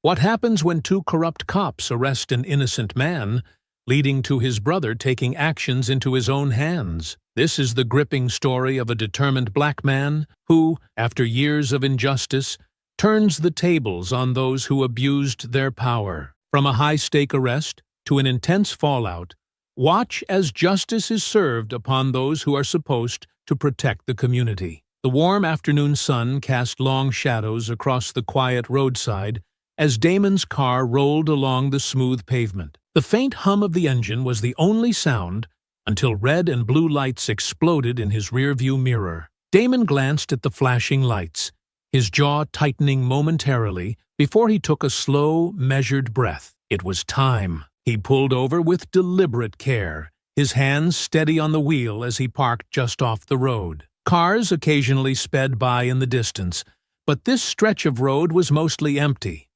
What happens when two corrupt cops arrest an innocent man, leading to his brother taking actions into his own hands? This is the gripping story of a determined black man who, after years of injustice, turns the tables on those who abused their power. From a high-stake arrest to an intense fallout, watch as justice is served upon those who are supposed to protect the community. The warm afternoon sun cast long shadows across the quiet roadside as Damon's car rolled along the smooth pavement. The faint hum of the engine was the only sound until red and blue lights exploded in his rearview mirror. Damon glanced at the flashing lights, his jaw tightening momentarily before he took a slow, measured breath. It was time. He pulled over with deliberate care, his hands steady on the wheel as he parked just off the road. Cars occasionally sped by in the distance, but this stretch of road was mostly empty.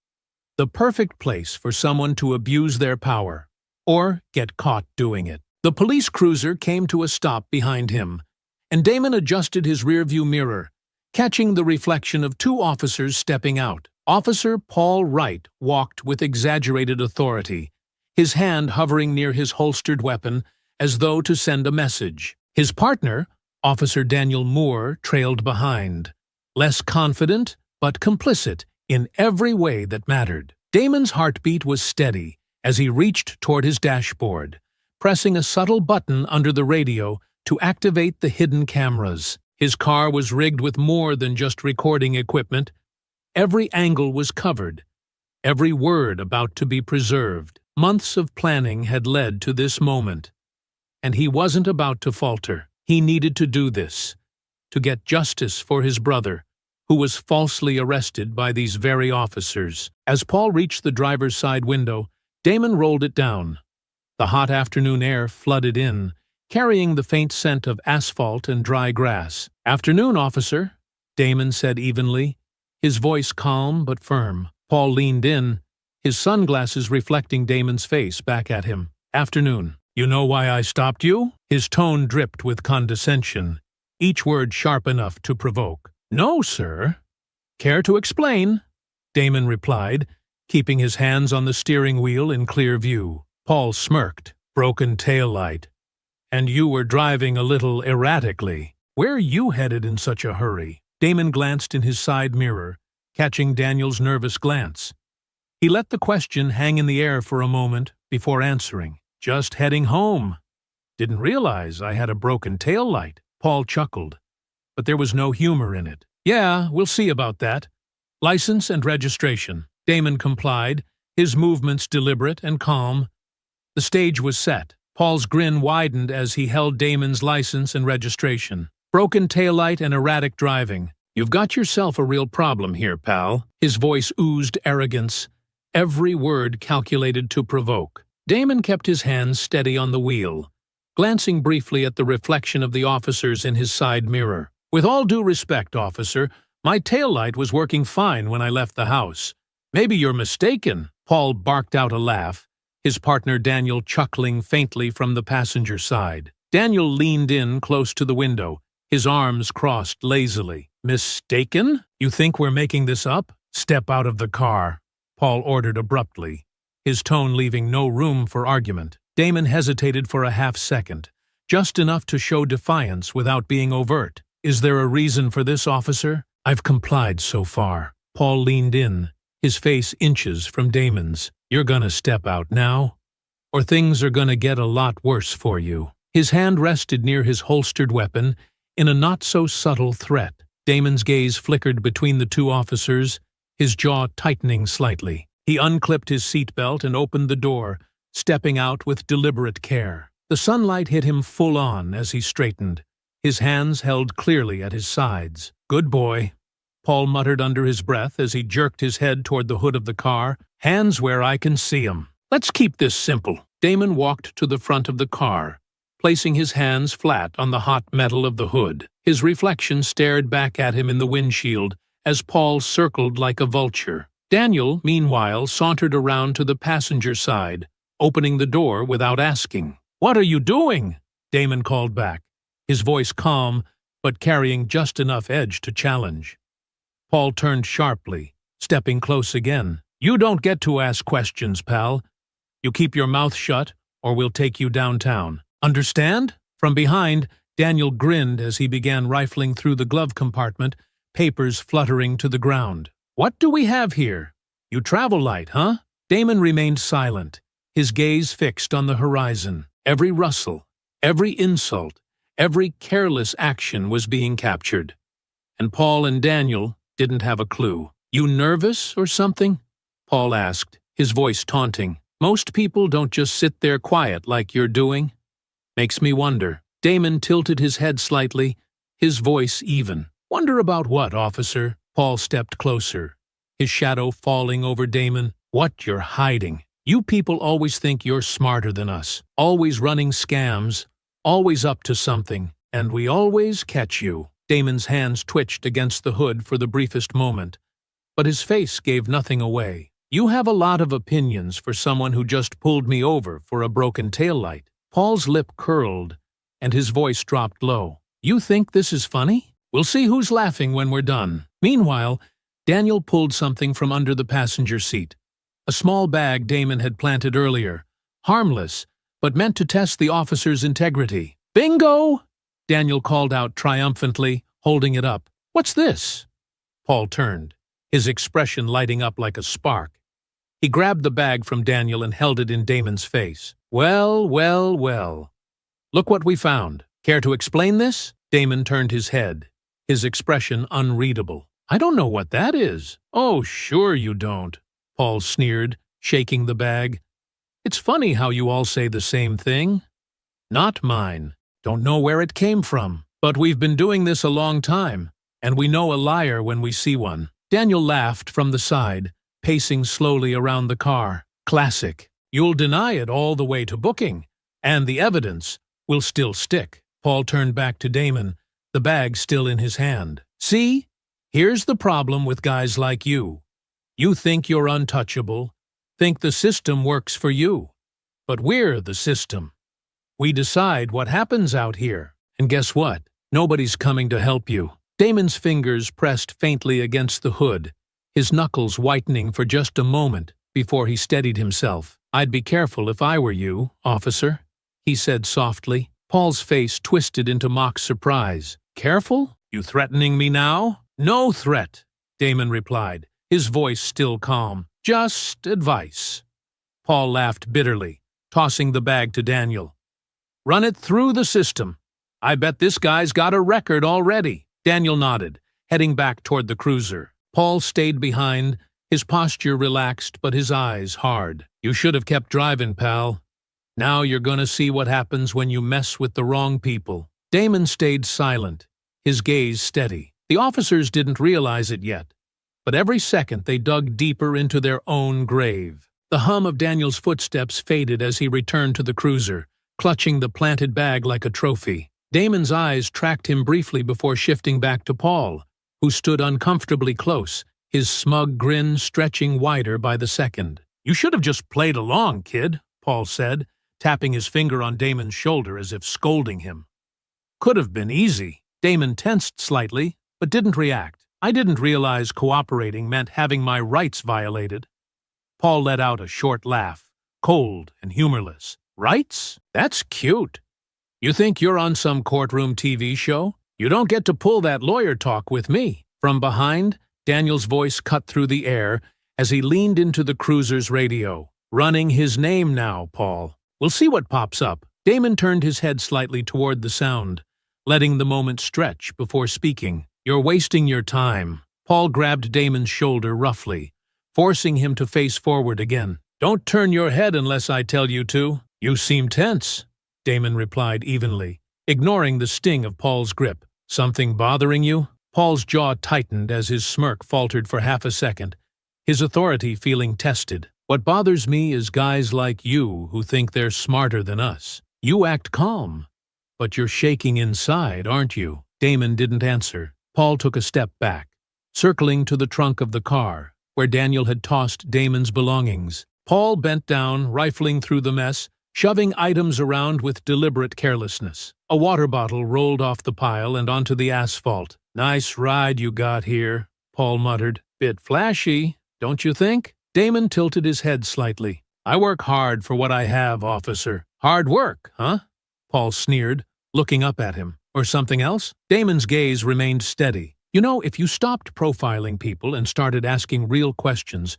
The perfect place for someone to abuse their power, or get caught doing it. The police cruiser came to a stop behind him, and Damon adjusted his rearview mirror, catching the reflection of two officers stepping out. Officer Paul Wright walked with exaggerated authority, his hand hovering near his holstered weapon as though to send a message. His partner, Officer Daniel Moore, trailed behind, less confident but complicit in every way that mattered. Damon's heartbeat was steady as he reached toward his dashboard, pressing a subtle button under the radio to activate the hidden cameras. His car was rigged with more than just recording equipment. Every angle was covered, every word about to be preserved. Months of planning had led to this moment, and he wasn't about to falter. He needed to do this, to get justice for his brother, who was falsely arrested by these very officers. As Paul reached the driver's side window, Damon rolled it down. The hot afternoon air flooded in, carrying the faint scent of asphalt and dry grass. "Afternoon, officer," Damon said evenly, his voice calm but firm. Paul leaned in, his sunglasses reflecting Damon's face back at him. "Afternoon. You know why I stopped you?" His tone dripped with condescension, each word sharp enough to provoke. "No, sir." "Care to explain?" Damon replied, keeping his hands on the steering wheel in clear view. Paul smirked. "Broken taillight. And you were driving a little erratically. Where are you headed in such a hurry?" Damon glanced in his side mirror, catching Daniel's nervous glance. He let the question hang in the air for a moment before answering. "Just heading home. Didn't realize I had a broken taillight." Paul chuckled, but there was no humor in it. "Yeah, we'll see about that. License and registration." Damon complied, his movements deliberate and calm. The stage was set. Paul's grin widened as he held Damon's license and registration. "Broken taillight and erratic driving. You've got yourself a real problem here, pal." His voice oozed arrogance, every word calculated to provoke. Damon kept his hands steady on the wheel, glancing briefly at the reflection of the officers in his side mirror. "With all due respect, officer, my taillight was working fine when I left the house." "Maybe you're mistaken." Paul barked out a laugh, his partner Daniel chuckling faintly from the passenger side. Daniel leaned in close to the window, his arms crossed lazily. "Mistaken? You think we're making this up? Step out of the car," Paul ordered abruptly, his tone leaving no room for argument. Damon hesitated for a half-second, just enough to show defiance without being overt. "Is there a reason for this, officer?" "I've complied so far." Paul leaned in, his face inches from Damon's. "You're gonna step out now, or things are gonna get a lot worse for you." His hand rested near his holstered weapon in a not-so-subtle threat. Damon's gaze flickered between the two officers, his jaw tightening slightly. He unclipped his seatbelt and opened the door, stepping out with deliberate care. The sunlight hit him full on as he straightened, his hands held clearly at his sides. "Good boy," Paul muttered under his breath as he jerked his head toward the hood of the car. "Hands where I can see 'em. Let's keep this simple." Damon walked to the front of the car, placing his hands flat on the hot metal of the hood. His reflection stared back at him in the windshield as Paul circled like a vulture. Daniel, meanwhile, sauntered around to the passenger side, opening the door without asking. "What are you doing?" Damon called back, his voice calm but carrying just enough edge to challenge. Paul turned sharply, stepping close again. You don't get to ask questions, pal. You keep your mouth shut, or we'll take you downtown. Understand? From behind, Daniel grinned as he began rifling through the glove compartment, papers fluttering to the ground. What do we have here? You travel light, huh? Damon remained silent, his gaze fixed on the horizon. Every rustle, every insult, every careless action was being captured. And Paul and Daniel didn't have a clue. You nervous or something? Paul asked, his voice taunting. Most people don't just sit there quiet like you're doing. Makes me wonder. Damon tilted his head slightly, his voice even. Wonder about what, officer? Paul stepped closer, his shadow falling over Damon. What you're hiding. You people always think you're smarter than us, always running scams, always up to something, and we always catch you. Damon's hands twitched against the hood for the briefest moment, but his face gave nothing away. You have a lot of opinions for someone who just pulled me over for a broken taillight. Paul's lip curled, and his voice dropped low. You think this is funny? We'll see who's laughing when we're done. Meanwhile, Daniel pulled something from under the passenger seat. A small bag Damon had planted earlier. Harmless, but meant to test the officer's integrity. Bingo! Daniel called out triumphantly, holding it up. What's this? Paul turned, his expression lighting up like a spark. He grabbed the bag from Daniel and held it in Damon's face. Well, well, well. Look what we found. Care to explain this? Damon turned his head, his expression unreadable. I don't know what that is. Oh, sure you don't, Paul sneered, shaking the bag. It's funny how you all say the same thing. Not mine. Don't know where it came from. But we've been doing this a long time, and we know a liar when we see one. Daniel laughed from the side, pacing slowly around the car. Classic. You'll deny it all the way to booking, and the evidence will still stick. Paul turned back to Damon, the bag still in his hand. See? Here's the problem with guys like you. You think you're untouchable, think the system works for you. But we're the system. We decide what happens out here. And guess what? Nobody's coming to help you. Damon's fingers pressed faintly against the hood, his knuckles whitening for just a moment before he steadied himself. I'd be careful if I were you, officer, he said softly. Paul's face twisted into mock surprise. Careful? You threatening me now? No threat, Damon replied, his voice still calm. Just advice. Paul laughed bitterly, tossing the bag to Daniel. Run it through the system. I bet this guy's got a record already. Daniel nodded, heading back toward the cruiser. Paul stayed behind, his posture relaxed but his eyes hard. You should have kept driving, pal. Now you're gonna see what happens when you mess with the wrong people. Damon stayed silent, his gaze steady. The officers didn't realize it yet, but every second they dug deeper into their own grave. The hum of Daniel's footsteps faded as he returned to the cruiser, clutching the planted bag like a trophy. Damon's eyes tracked him briefly before shifting back to Paul, who stood uncomfortably close, his smug grin stretching wider by the second. You should have just played along, kid, Paul said, tapping his finger on Damon's shoulder as if scolding him. Could have been easy. Damon tensed slightly, but didn't react. I didn't realize cooperating meant having my rights violated. Paul let out a short laugh, cold and humorless. Rights? That's cute. You think you're on some courtroom TV show? You don't get to pull that lawyer talk with me. From behind, Daniel's voice cut through the air as he leaned into the cruiser's radio. Running his name now, Paul. We'll see what pops up. Damon turned his head slightly toward the sound, letting the moment stretch before speaking. You're wasting your time. Paul grabbed Damon's shoulder roughly, forcing him to face forward again. Don't turn your head unless I tell you to. You seem tense, Damon replied evenly, ignoring the sting of Paul's grip. Something bothering you? Paul's jaw tightened as his smirk faltered for half a second, his authority feeling tested. What bothers me is guys like you who think they're smarter than us. You act calm, but you're shaking inside, aren't you? Damon didn't answer. Paul took a step back, circling to the trunk of the car, where Daniel had tossed Damon's belongings. Paul bent down, rifling through the mess, shoving items around with deliberate carelessness. A water bottle rolled off the pile and onto the asphalt. Nice ride you got here, Paul muttered. Bit flashy, don't you think? Damon tilted his head slightly. I work hard for what I have, officer. Hard work, huh? Paul sneered, looking up at him. Or something else? Damon's gaze remained steady. You know, if you stopped profiling people and started asking real questions,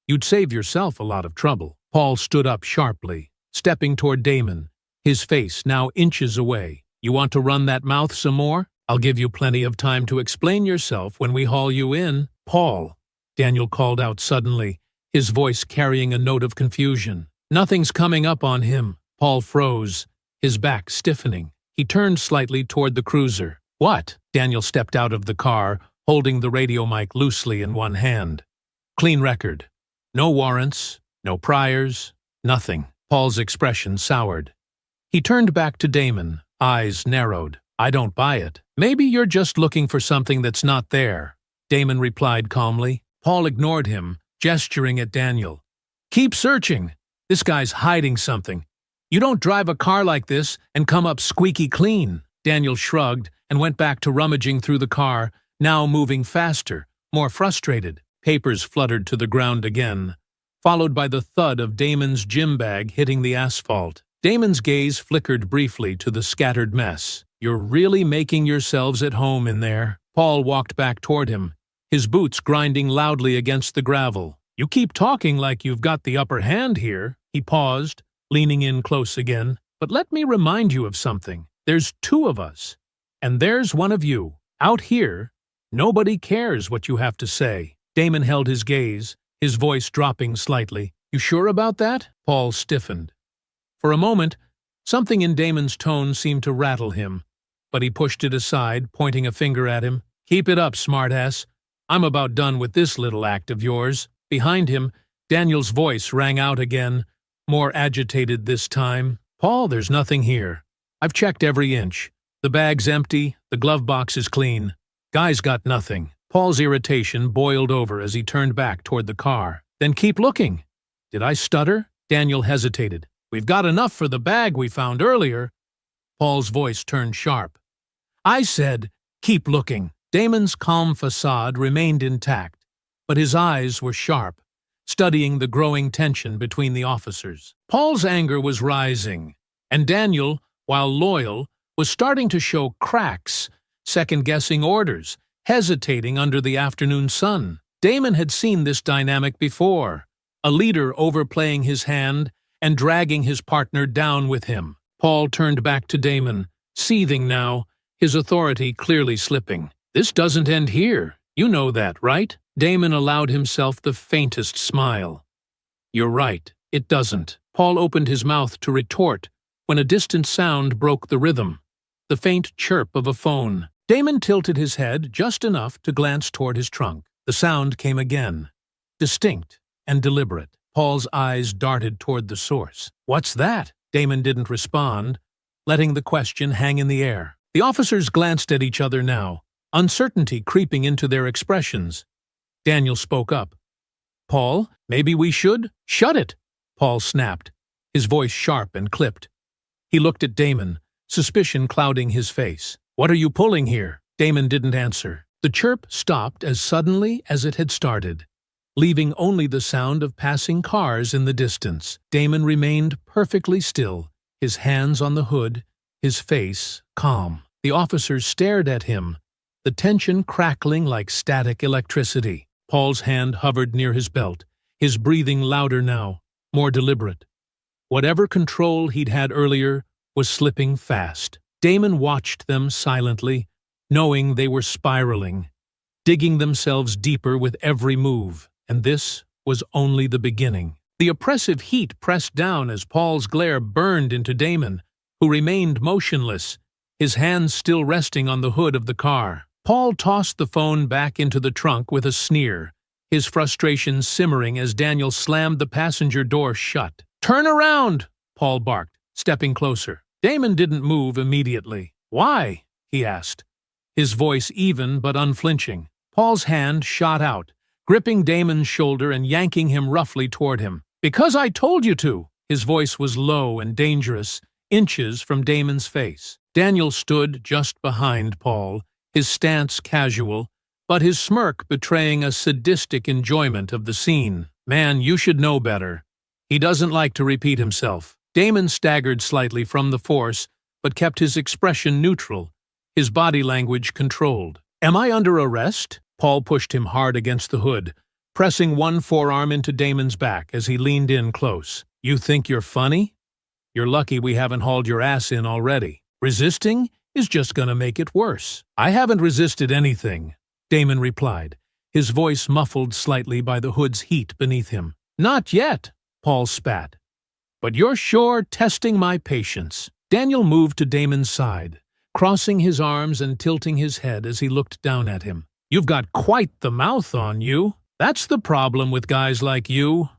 you'd save yourself a lot of trouble. Paul stood up sharply, stepping toward Damon, his face now inches away. You want to run that mouth some more? I'll give you plenty of time to explain yourself when we haul you in. Paul, Daniel called out suddenly, his voice carrying a note of confusion. Nothing's coming up on him. Paul froze, his back stiffening. He turned slightly toward the cruiser. What? Daniel stepped out of the car, holding the radio mic loosely in one hand. Clean record. No warrants, no priors, nothing. Paul's expression soured. He turned back to Damon, eyes narrowed. I don't buy it. Maybe you're just looking for something that's not there, Damon replied calmly. Paul ignored him, gesturing at Daniel. Keep searching. This guy's hiding something. You don't drive a car like this and come up squeaky clean. Daniel shrugged and went back to rummaging through the car, now moving faster, more frustrated. Papers fluttered to the ground again, followed by the thud of Damon's gym bag hitting the asphalt. Damon's gaze flickered briefly to the scattered mess. You're really making yourselves at home in there. Paul walked back toward him, his boots grinding loudly against the gravel. You keep talking like you've got the upper hand here. He paused, leaning in close again. But let me remind you of something. There's two of us, and there's one of you. Out here, nobody cares what you have to say. Damon held his gaze, his voice dropping slightly. You sure about that? Paul stiffened. For a moment, something in Damon's tone seemed to rattle him, but he pushed it aside, pointing a finger at him. Keep it up, smartass. I'm about done with this little act of yours. Behind him, Daniel's voice rang out again, more agitated this time. Paul, there's nothing here. I've checked every inch. The bag's empty, the glove box is clean. Guy's got nothing. Paul's irritation boiled over as he turned back toward the car. Then keep looking. Did I stutter? Daniel hesitated. We've got enough for the bag we found earlier. Paul's voice turned sharp. I said, keep looking. Damon's calm facade remained intact, but his eyes were sharp, studying the growing tension between the officers. Paul's anger was rising, and Daniel, while loyal, was starting to show cracks, second-guessing orders, hesitating under the afternoon sun. Damon had seen this dynamic before, a leader overplaying his hand and dragging his partner down with him. Paul turned back to Damon, seething now, his authority clearly slipping. This doesn't end here. You know that, right? Damon allowed himself the faintest smile. You're right, it doesn't. Paul opened his mouth to retort when a distant sound broke the rhythm, the faint chirp of a phone. Damon tilted his head just enough to glance toward his trunk. The sound came again, distinct and deliberate. Paul's eyes darted toward the source. What's that? Damon didn't respond, letting the question hang in the air. The officers glanced at each other now, uncertainty creeping into their expressions. Daniel spoke up. Paul, maybe we should? Shut it! Paul snapped, his voice sharp and clipped. He looked at Damon, suspicion clouding his face. What are you pulling here? Damon didn't answer. The chirp stopped as suddenly as it had started, leaving only the sound of passing cars in the distance. Damon remained perfectly still, his hands on the hood, his face calm. The officers stared at him, the tension crackling like static electricity. Paul's hand hovered near his belt, his breathing louder now, more deliberate. Whatever control he'd had earlier was slipping fast. Damon watched them silently, knowing they were spiraling, digging themselves deeper with every move, and this was only the beginning. The oppressive heat pressed down as Paul's glare burned into Damon, who remained motionless, his hands still resting on the hood of the car. Paul tossed the phone back into the trunk with a sneer, his frustration simmering as Daniel slammed the passenger door shut. "Turn around!" Paul barked, stepping closer. Damon didn't move immediately. "Why?" he asked, his voice even but unflinching. Paul's hand shot out, gripping Damon's shoulder and yanking him roughly toward him. "Because I told you to!" His voice was low and dangerous, inches from Damon's face. Daniel stood just behind Paul, his stance casual, but his smirk betraying a sadistic enjoyment of the scene. Man, you should know better. He doesn't like to repeat himself. Damon staggered slightly from the force, but kept his expression neutral, his body language controlled. Am I under arrest? Paul pushed him hard against the hood, pressing one forearm into Damon's back as he leaned in close. You think you're funny? You're lucky we haven't hauled your ass in already. Resisting is just gonna make it worse. I haven't resisted anything, Damon replied, his voice muffled slightly by the hood's heat beneath him. Not yet, Paul spat. But you're sure testing my patience. Daniel moved to Damon's side, crossing his arms and tilting his head as he looked down at him. You've got quite the mouth on you. That's the problem with guys like you.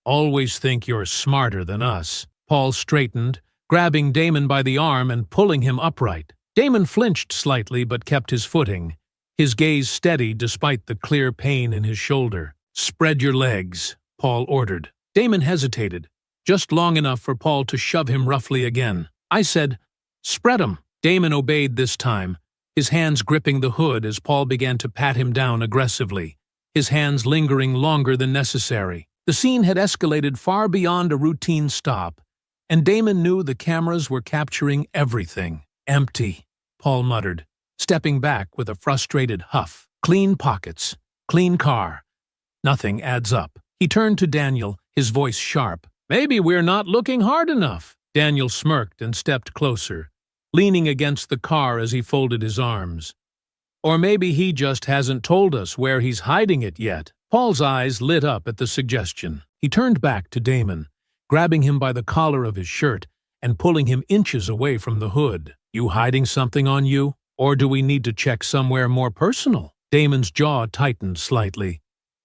Always think you're smarter than us. Paul straightened, grabbing Damon by the arm and pulling him upright. Damon flinched slightly but kept his footing, his gaze steady despite the clear pain in his shoulder. Spread your legs, Paul ordered. Damon hesitated, just long enough for Paul to shove him roughly again. I said, spread 'em. Damon obeyed this time, his hands gripping the hood as Paul began to pat him down aggressively, his hands lingering longer than necessary. The scene had escalated far beyond a routine stop, and Damon knew the cameras were capturing everything. Empty, Paul muttered, stepping back with a frustrated huff. Clean pockets, clean car. Nothing adds up. He turned to Daniel, his voice sharp. Maybe we're not looking hard enough. Daniel smirked and stepped closer, leaning against the car as he folded his arms. Or maybe he just hasn't told us where he's hiding it yet. Paul's eyes lit up at the suggestion. He turned back to Damon, grabbing him by the collar of his shirt and pulling him inches away from the hood. You hiding something on you? Or do we need to check somewhere more personal? Damon's jaw tightened slightly,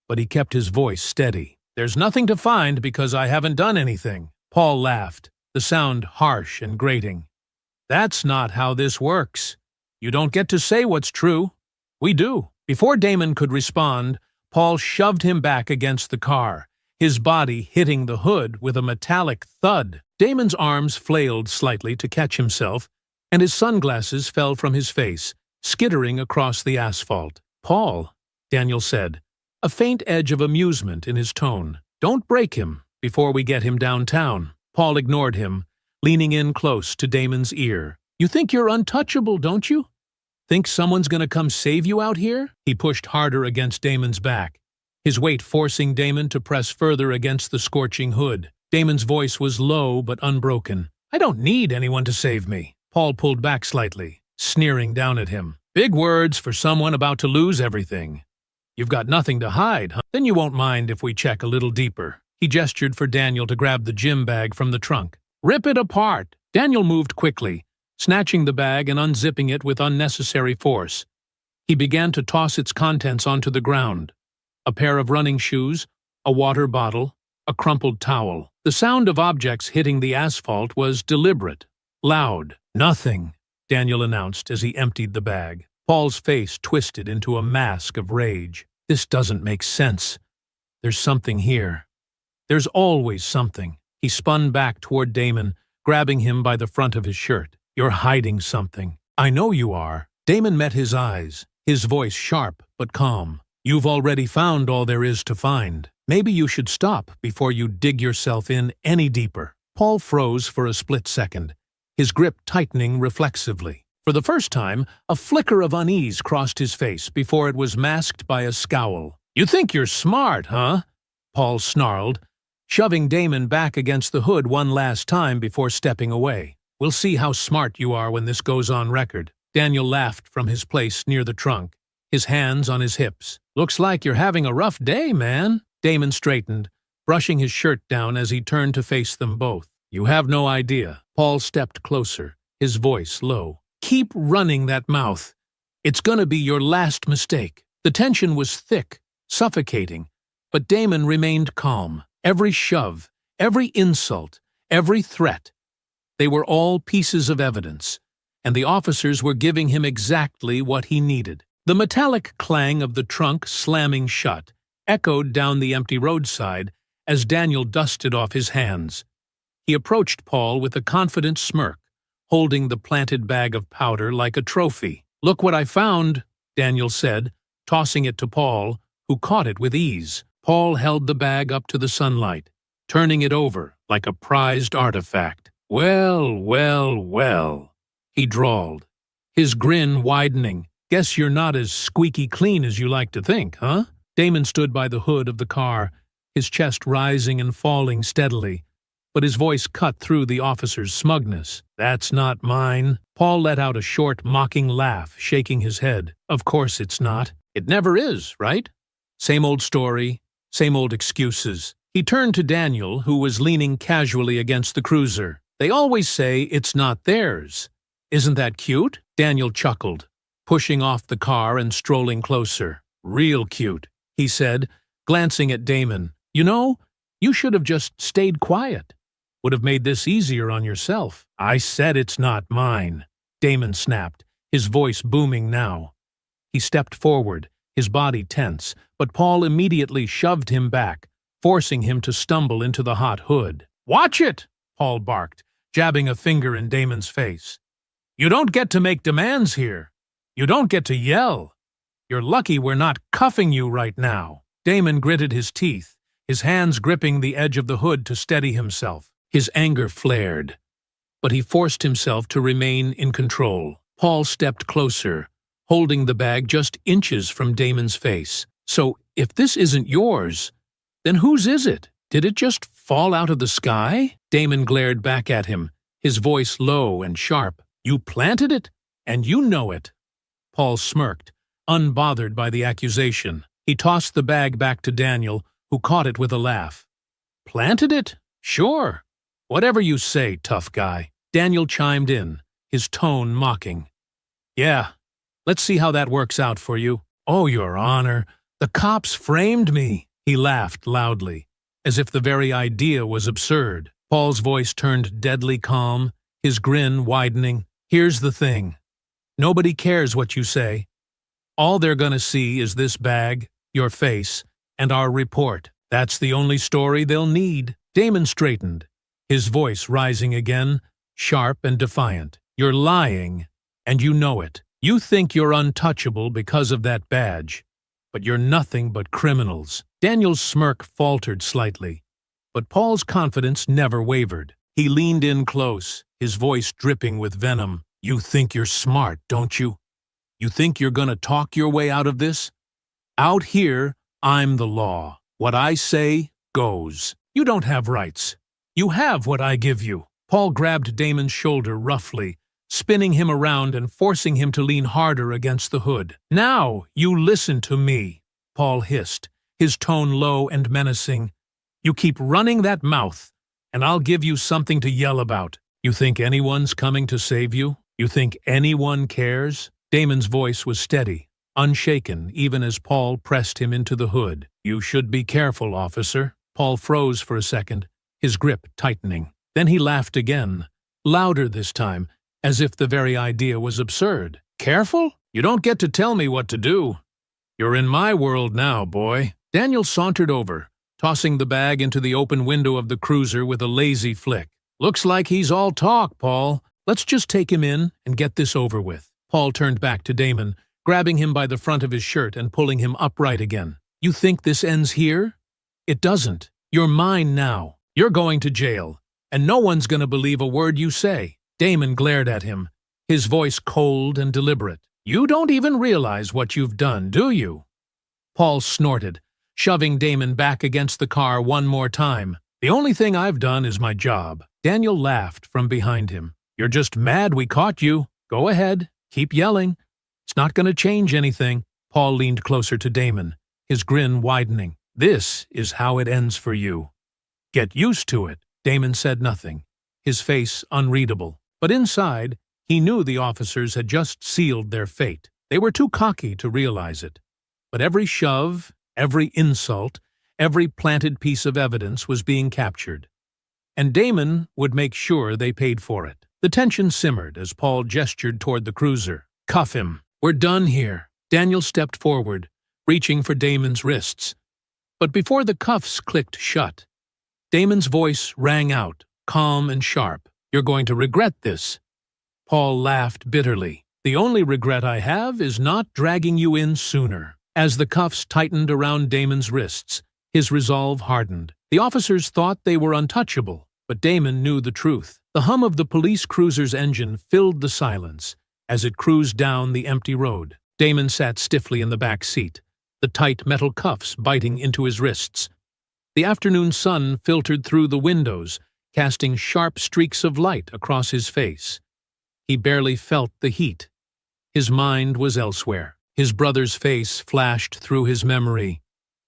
but he kept his voice steady. There's nothing to find because I haven't done anything. Paul laughed, the sound harsh and grating. That's not how this works. You don't get to say what's true. We do. Before Damon could respond, Paul shoved him back against the car, his body hitting the hood with a metallic thud. Damon's arms flailed slightly to catch himself, and his sunglasses fell from his face, skittering across the asphalt. Paul, Daniel said, a faint edge of amusement in his tone. Don't break him before we get him downtown. Paul ignored him, leaning in close to Damon's ear. You think you're untouchable, don't you? Think someone's gonna come save you out here? He pushed harder against Damon's back, his weight forcing Damon to press further against the scorching hood. Damon's voice was low but unbroken. I don't need anyone to save me. Paul pulled back slightly, sneering down at him. Big words for someone about to lose everything. You've got nothing to hide, huh? Then you won't mind if we check a little deeper. He gestured for Daniel to grab the gym bag from the trunk. Rip it apart. Daniel moved quickly, snatching the bag and unzipping it with unnecessary force. He began to toss its contents onto the ground. A pair of running shoes, a water bottle, a crumpled towel. The sound of objects hitting the asphalt was deliberate, loud. Nothing, Daniel announced as he emptied the bag. Paul's face twisted into a mask of rage. This doesn't make sense. There's something here. There's always something. He spun back toward Damon, grabbing him by the front of his shirt. You're hiding something. I know you are. Damon met his eyes, his voice sharp but calm. You've already found all there is to find. Maybe you should stop before you dig yourself in any deeper. Paul froze for a split second, his grip tightening reflexively. For the first time, a flicker of unease crossed his face before it was masked by a scowl. You think you're smart, huh? Paul snarled, shoving Damon back against the hood one last time before stepping away. We'll see how smart you are when this goes on record. Daniel laughed from his place near the trunk, his hands on his hips. Looks like you're having a rough day, man. Damon straightened, brushing his shirt down as he turned to face them both. You have no idea. Paul stepped closer, his voice low. Keep running that mouth. It's gonna be your last mistake. The tension was thick, suffocating, but Damon remained calm. Every shove, every insult, every threat. They were all pieces of evidence, and the officers were giving him exactly what he needed. The metallic clang of the trunk slamming shut echoed down the empty roadside as Daniel dusted off his hands. He approached Paul with a confident smirk, holding the planted bag of powder like a trophy. Look what I found, Daniel said, tossing it to Paul, who caught it with ease. Paul held the bag up to the sunlight, turning it over like a prized artifact. "Well, well, well," he drawled, his grin widening. "Guess you're not as squeaky clean as you like to think, huh?" Damon stood by the hood of the car, his chest rising and falling steadily, but his voice cut through the officer's smugness. "That's not mine." Paul let out a short, mocking laugh, shaking his head. "Of course it's not. It never is, right? Same old story, same old excuses." He turned to Daniel, who was leaning casually against the cruiser. "They always say it's not theirs. Isn't that cute?" Daniel chuckled, pushing off the car and strolling closer. "Real cute," he said, glancing at Damon. "You know, you should have just stayed quiet. Would have made this easier on yourself." "I said it's not mine," Damon snapped, his voice booming now. He stepped forward, his body tense, but Paul immediately shoved him back, forcing him to stumble into the hot hood. "Watch it!" Paul barked, jabbing a finger in Damon's face. "You don't get to make demands here. You don't get to yell. You're lucky we're not cuffing you right now." Damon gritted his teeth, his hands gripping the edge of the hood to steady himself. His anger flared, but he forced himself to remain in control. Paul stepped closer, holding the bag just inches from Damon's face. "So, if this isn't yours, then whose is it? Did it just fall out of the sky?" Damon glared back at him, his voice low and sharp. "You planted it, and you know it." Paul smirked, unbothered by the accusation. He tossed the bag back to Daniel, who caught it with a laugh. "Planted it? Sure. Whatever you say, tough guy." Daniel chimed in, his tone mocking. "Yeah, let's see how that works out for you." "Oh, Your Honor, the cops framed me." He laughed loudly, as if the very idea was absurd. Paul's voice turned deadly calm, his grin widening. "Here's the thing. Nobody cares what you say. All they're gonna see is this bag, your face, and our report. That's the only story they'll need." Damon straightened, his voice rising again, sharp and defiant. "You're lying, and you know it. You think you're untouchable because of that badge, but you're nothing but criminals." Daniel's smirk faltered slightly, but Paul's confidence never wavered. He leaned in close, his voice dripping with venom. "You think you're smart, don't you? You think you're gonna talk your way out of this? Out here, I'm the law. What I say goes. You don't have rights. You have what I give you." Paul grabbed Damon's shoulder roughly, spinning him around and forcing him to lean harder against the hood. "Now you listen to me," Paul hissed, his tone low and menacing. "You keep running that mouth, and I'll give you something to yell about. You think anyone's coming to save you? You think anyone cares?" Damon's voice was steady, unshaken even as Paul pressed him into the hood. "You should be careful, officer." Paul froze for a second, his grip tightening. Then he laughed again, louder this time, as if the very idea was absurd. "Careful? You don't get to tell me what to do. You're in my world now, boy." Daniel sauntered over, tossing the bag into the open window of the cruiser with a lazy flick. "Looks like he's all talk, Paul. Let's just take him in and get this over with." Paul turned back to Damon, grabbing him by the front of his shirt and pulling him upright again. "You think this ends here? It doesn't. You're mine now. You're going to jail, and no one's going to believe a word you say." Damon glared at him, his voice cold and deliberate. "You don't even realize what you've done, do you?" Paul snorted, shoving Damon back against the car one more time. "The only thing I've done is my job." Daniel laughed from behind him. "You're just mad we caught you. Go ahead, keep yelling. It's not going to change anything." Paul leaned closer to Damon, his grin widening. "This is how it ends for you. Get used to it." Damon said nothing, his face unreadable. But inside, he knew the officers had just sealed their fate. They were too cocky to realize it. But every shove, every insult, every planted piece of evidence was being captured. And Damon would make sure they paid for it. The tension simmered as Paul gestured toward the cruiser. "Cuff him. We're done here." Daniel stepped forward, reaching for Damon's wrists. But before the cuffs clicked shut, Damon's voice rang out, calm and sharp. "You're going to regret this." Paul laughed bitterly. "The only regret I have is not dragging you in sooner." As the cuffs tightened around Damon's wrists, his resolve hardened. The officers thought they were untouchable, but Damon knew the truth. The hum of the police cruiser's engine filled the silence as it cruised down the empty road. Damon sat stiffly in the back seat, the tight metal cuffs biting into his wrists. The afternoon sun filtered through the windows, casting sharp streaks of light across his face. He barely felt the heat. His mind was elsewhere. His brother's face flashed through his memory.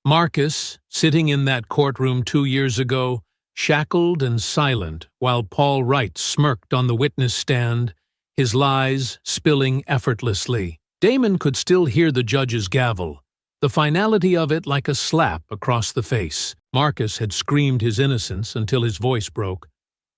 Marcus, sitting in that courtroom 2 years ago, shackled and silent, while Paul Wright smirked on the witness stand, his lies spilling effortlessly. Damon could still hear the judge's gavel, the finality of it like a slap across the face. Marcus had screamed his innocence until his voice broke,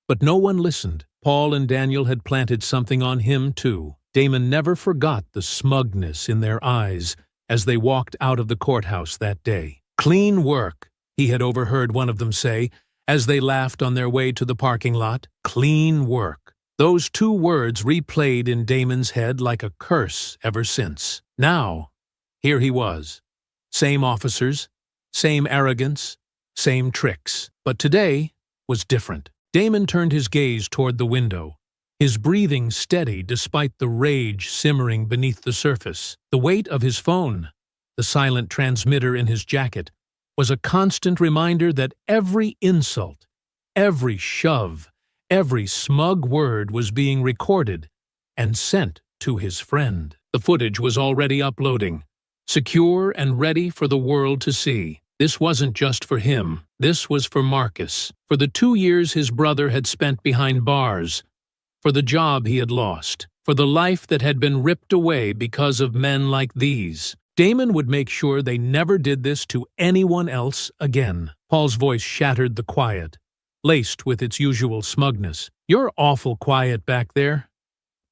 but no one listened. Paul and Daniel had planted something on him, too. Damon never forgot the smugness in their eyes as they walked out of the courthouse that day. "Clean work," he had overheard one of them say as they laughed on their way to the parking lot. "Clean work." Those 2 words replayed in Damon's head like a curse ever since. Now, here he was. Same officers, same arrogance, same tricks. But today was different. Damon turned his gaze toward the window, his breathing steady despite the rage simmering beneath the surface. The weight of his phone, the silent transmitter in his jacket, was a constant reminder that every insult, every shove, every smug word was being recorded and sent to his friend. The footage was already uploading, secure and ready for the world to see. This wasn't just for him. This was for Marcus, for the 2 years his brother had spent behind bars, for the job he had lost, for the life that had been ripped away because of men like these. Damon would make sure they never did this to anyone else again. Paul's voice shattered the quiet, laced with its usual smugness. "You're awful quiet back there.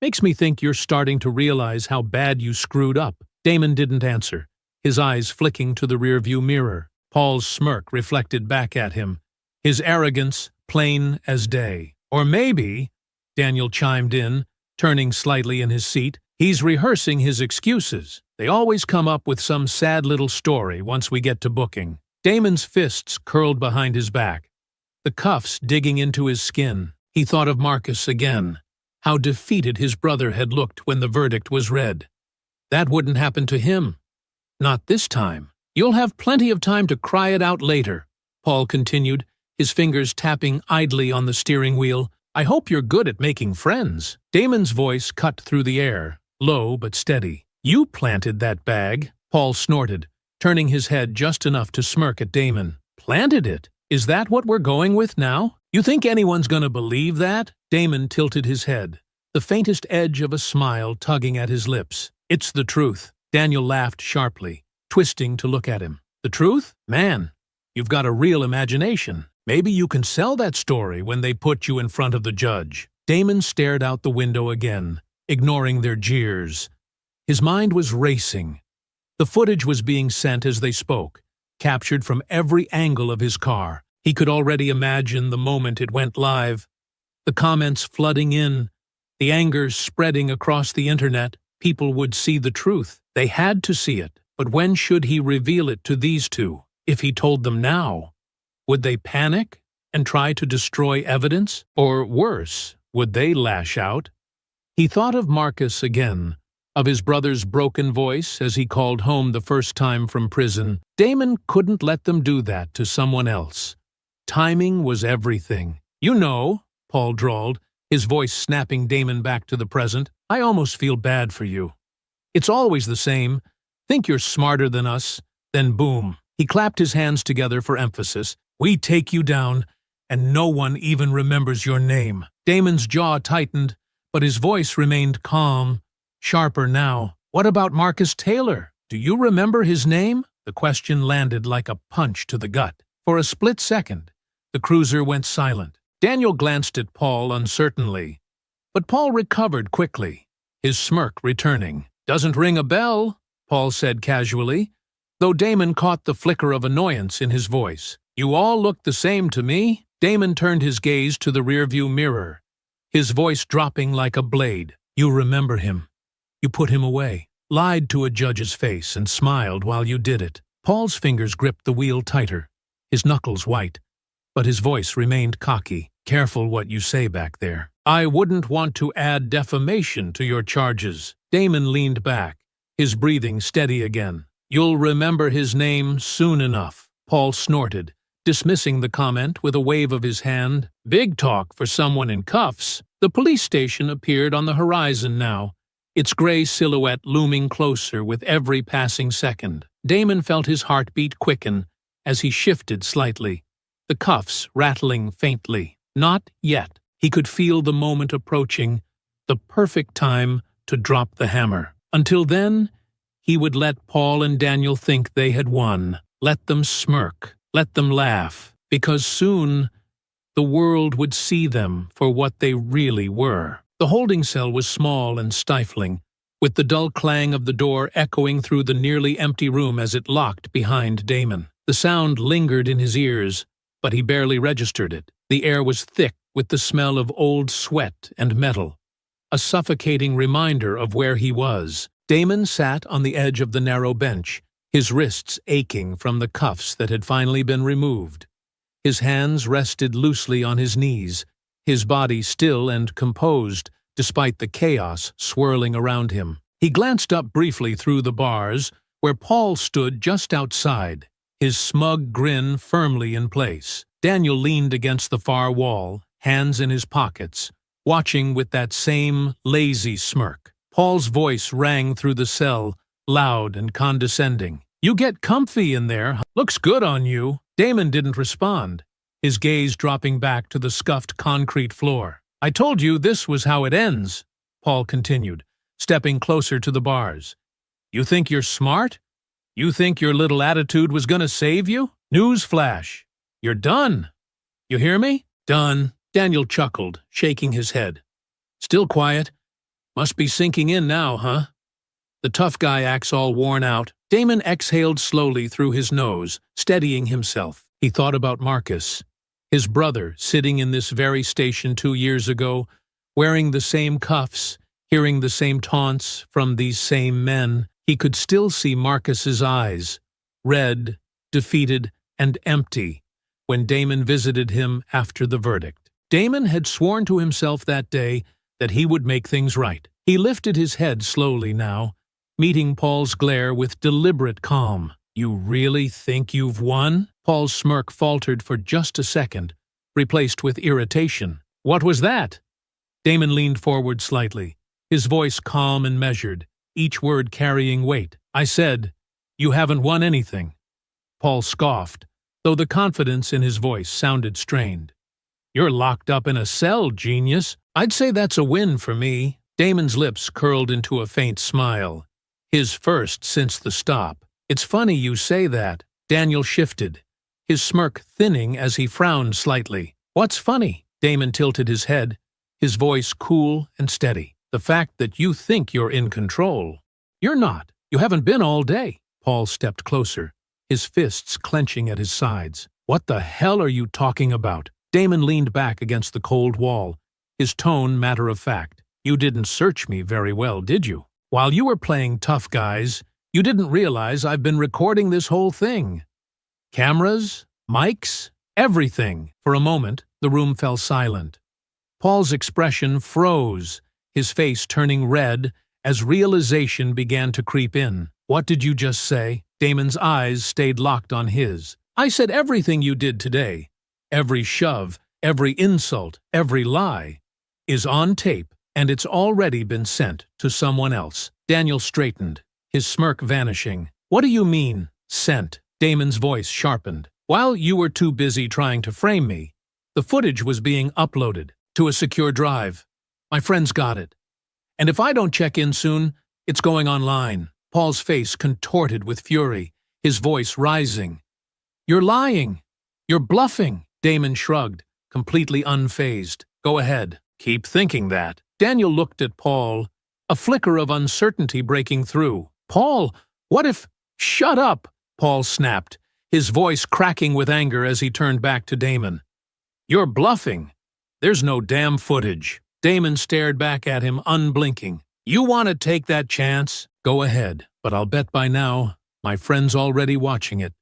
Makes me think you're starting to realize how bad you screwed up." Damon didn't answer, his eyes flicking to the rearview mirror. Paul's smirk reflected back at him, his arrogance plain as day. "Or maybe," Daniel chimed in, turning slightly in his seat, "he's rehearsing his excuses. They always come up with some sad little story once we get to booking." Damon's fists curled behind his back, the cuffs digging into his skin. He thought of Marcus again, how defeated his brother had looked when the verdict was read. That wouldn't happen to him. Not this time. "You'll have plenty of time to cry it out later," Paul continued, his fingers tapping idly on the steering wheel. "I hope you're good at making friends." Damon's voice cut through the air, low but steady. "You planted that bag," Paul snorted, turning his head just enough to smirk at Damon. "Planted it? Is that what we're going with now? You think anyone's gonna believe that?" Damon tilted his head, the faintest edge of a smile tugging at his lips. "It's the truth." Daniel laughed sharply, twisting to look at him. "The truth? Man, you've got a real imagination. Maybe you can sell that story when they put you in front of the judge." Damon stared out the window again, ignoring their jeers. His mind was racing. The footage was being sent as they spoke, captured from every angle of his car. He could already imagine the moment it went live. The comments flooding in, the anger spreading across the internet. People would see the truth. They had to see it. But when should he reveal it to these 2? If he told them now, would they panic and try to destroy evidence? Or worse, would they lash out? He thought of Marcus again, of his brother's broken voice as he called home the first time from prison. Damon couldn't let them do that to someone else. Timing was everything. "You know," Paul drawled, his voice snapping Damon back to the present, "I almost feel bad for you. It's always the same. Think you're smarter than us, then boom." He clapped his hands together for emphasis. "We take you down, and no one even remembers your name." Damon's jaw tightened, but his voice remained calm, sharper now. "What about Marcus Taylor? Do you remember his name?" The question landed like a punch to the gut. For a split second, the cruiser went silent. Daniel glanced at Paul uncertainly, but Paul recovered quickly, his smirk returning. "Doesn't ring a bell," Paul said casually, though Damon caught the flicker of annoyance in his voice. "You all look the same to me." Damon turned his gaze to the rearview mirror, his voice dropping like a blade. "You remember him. You put him away." lied to a judge's face and smiled while you did it. Paul's fingers gripped the wheel tighter, his knuckles white, but his voice remained cocky. Careful what you say back there. I wouldn't want to add defamation to your charges. Damon leaned back, his breathing steady again. You'll remember his name soon enough. Paul snorted, dismissing the comment with a wave of his hand. Big talk for someone in cuffs. The police station appeared on the horizon now, its gray silhouette looming closer with every passing second. Damon felt his heartbeat quicken as he shifted slightly, the cuffs rattling faintly. Not yet. He could feel the moment approaching, the perfect time to drop the hammer. Until then, he would let Paul and Daniel think they had won. Let them smirk, let them laugh, because soon the world would see them for what they really were. The holding cell was small and stifling, with the dull clang of the door echoing through the nearly empty room as it locked behind Damon. The sound lingered in his ears, but he barely registered it. The air was thick with the smell of old sweat and metal, a suffocating reminder of where he was. Damon sat on the edge of the narrow bench, his wrists aching from the cuffs that had finally been removed. His hands rested loosely on his knees, his body still and composed despite the chaos swirling around him. He glanced up briefly through the bars, where Paul stood just outside, his smug grin firmly in place. Daniel leaned against the far wall, hands in his pockets, watching with that same lazy smirk. Paul's voice rang through the cell, loud and condescending. You get comfy in there. Looks good on you. Damon didn't respond, his gaze dropping back to the scuffed concrete floor. I told you this was how it ends, Paul continued, stepping closer to the bars. You think you're smart? You think your little attitude was gonna save you? Newsflash. You're done. You hear me? Done. Daniel chuckled, shaking his head. Still quiet. Must be sinking in now, huh? The tough guy acts all worn out. Damon exhaled slowly through his nose, steadying himself. He thought about Marcus, his brother, sitting in this very station 2 years ago, wearing the same cuffs, hearing the same taunts from these same men. He could still see Marcus's eyes, red, defeated, and empty, when Damon visited him after the verdict. Damon had sworn to himself that day that he would make things right. He lifted his head slowly now, meeting Paul's glare with deliberate calm. You really think you've won? Paul's smirk faltered for just a second, replaced with irritation. What was that? Damon leaned forward slightly, his voice calm and measured, each word carrying weight. I said, you haven't won anything. Paul scoffed, though the confidence in his voice sounded strained. You're locked up in a cell, genius. I'd say that's a win for me. Damon's lips curled into a faint smile, his first since the stop. It's funny you say that. Daniel shifted, his smirk thinning as he frowned slightly. What's funny? Damon tilted his head, his voice cool and steady. The fact that you think you're in control. You're not. You haven't been all day. Paul stepped closer, his fists clenching at his sides. What the hell are you talking about? Damon leaned back against the cold wall, his tone matter of fact. You didn't search me very well, did you? While you were playing tough guys, you didn't realize I've been recording this whole thing. Cameras, mics, everything. For a moment, the room fell silent. Paul's expression froze, his face turning red as realization began to creep in. What did you just say? Damon's eyes stayed locked on his. I said everything you did today, every shove, every insult, every lie, is on tape, and it's already been sent to someone else. Daniel straightened, his smirk vanishing. What do you mean, sent? Damon's voice sharpened. While you were too busy trying to frame me, the footage was being uploaded to a secure drive. My friends got it. And if I don't check in soon, it's going online. Paul's face contorted with fury, his voice rising. You're lying. You're bluffing. Damon shrugged, completely unfazed. Go ahead. Keep thinking that. Daniel looked at Paul, a flicker of uncertainty breaking through. Paul, what if— Shut up, Paul snapped, his voice cracking with anger as he turned back to Damon. You're bluffing. There's no damn footage. Damon stared back at him, unblinking. You want to take that chance? Go ahead, but I'll bet by now my friend's already watching it,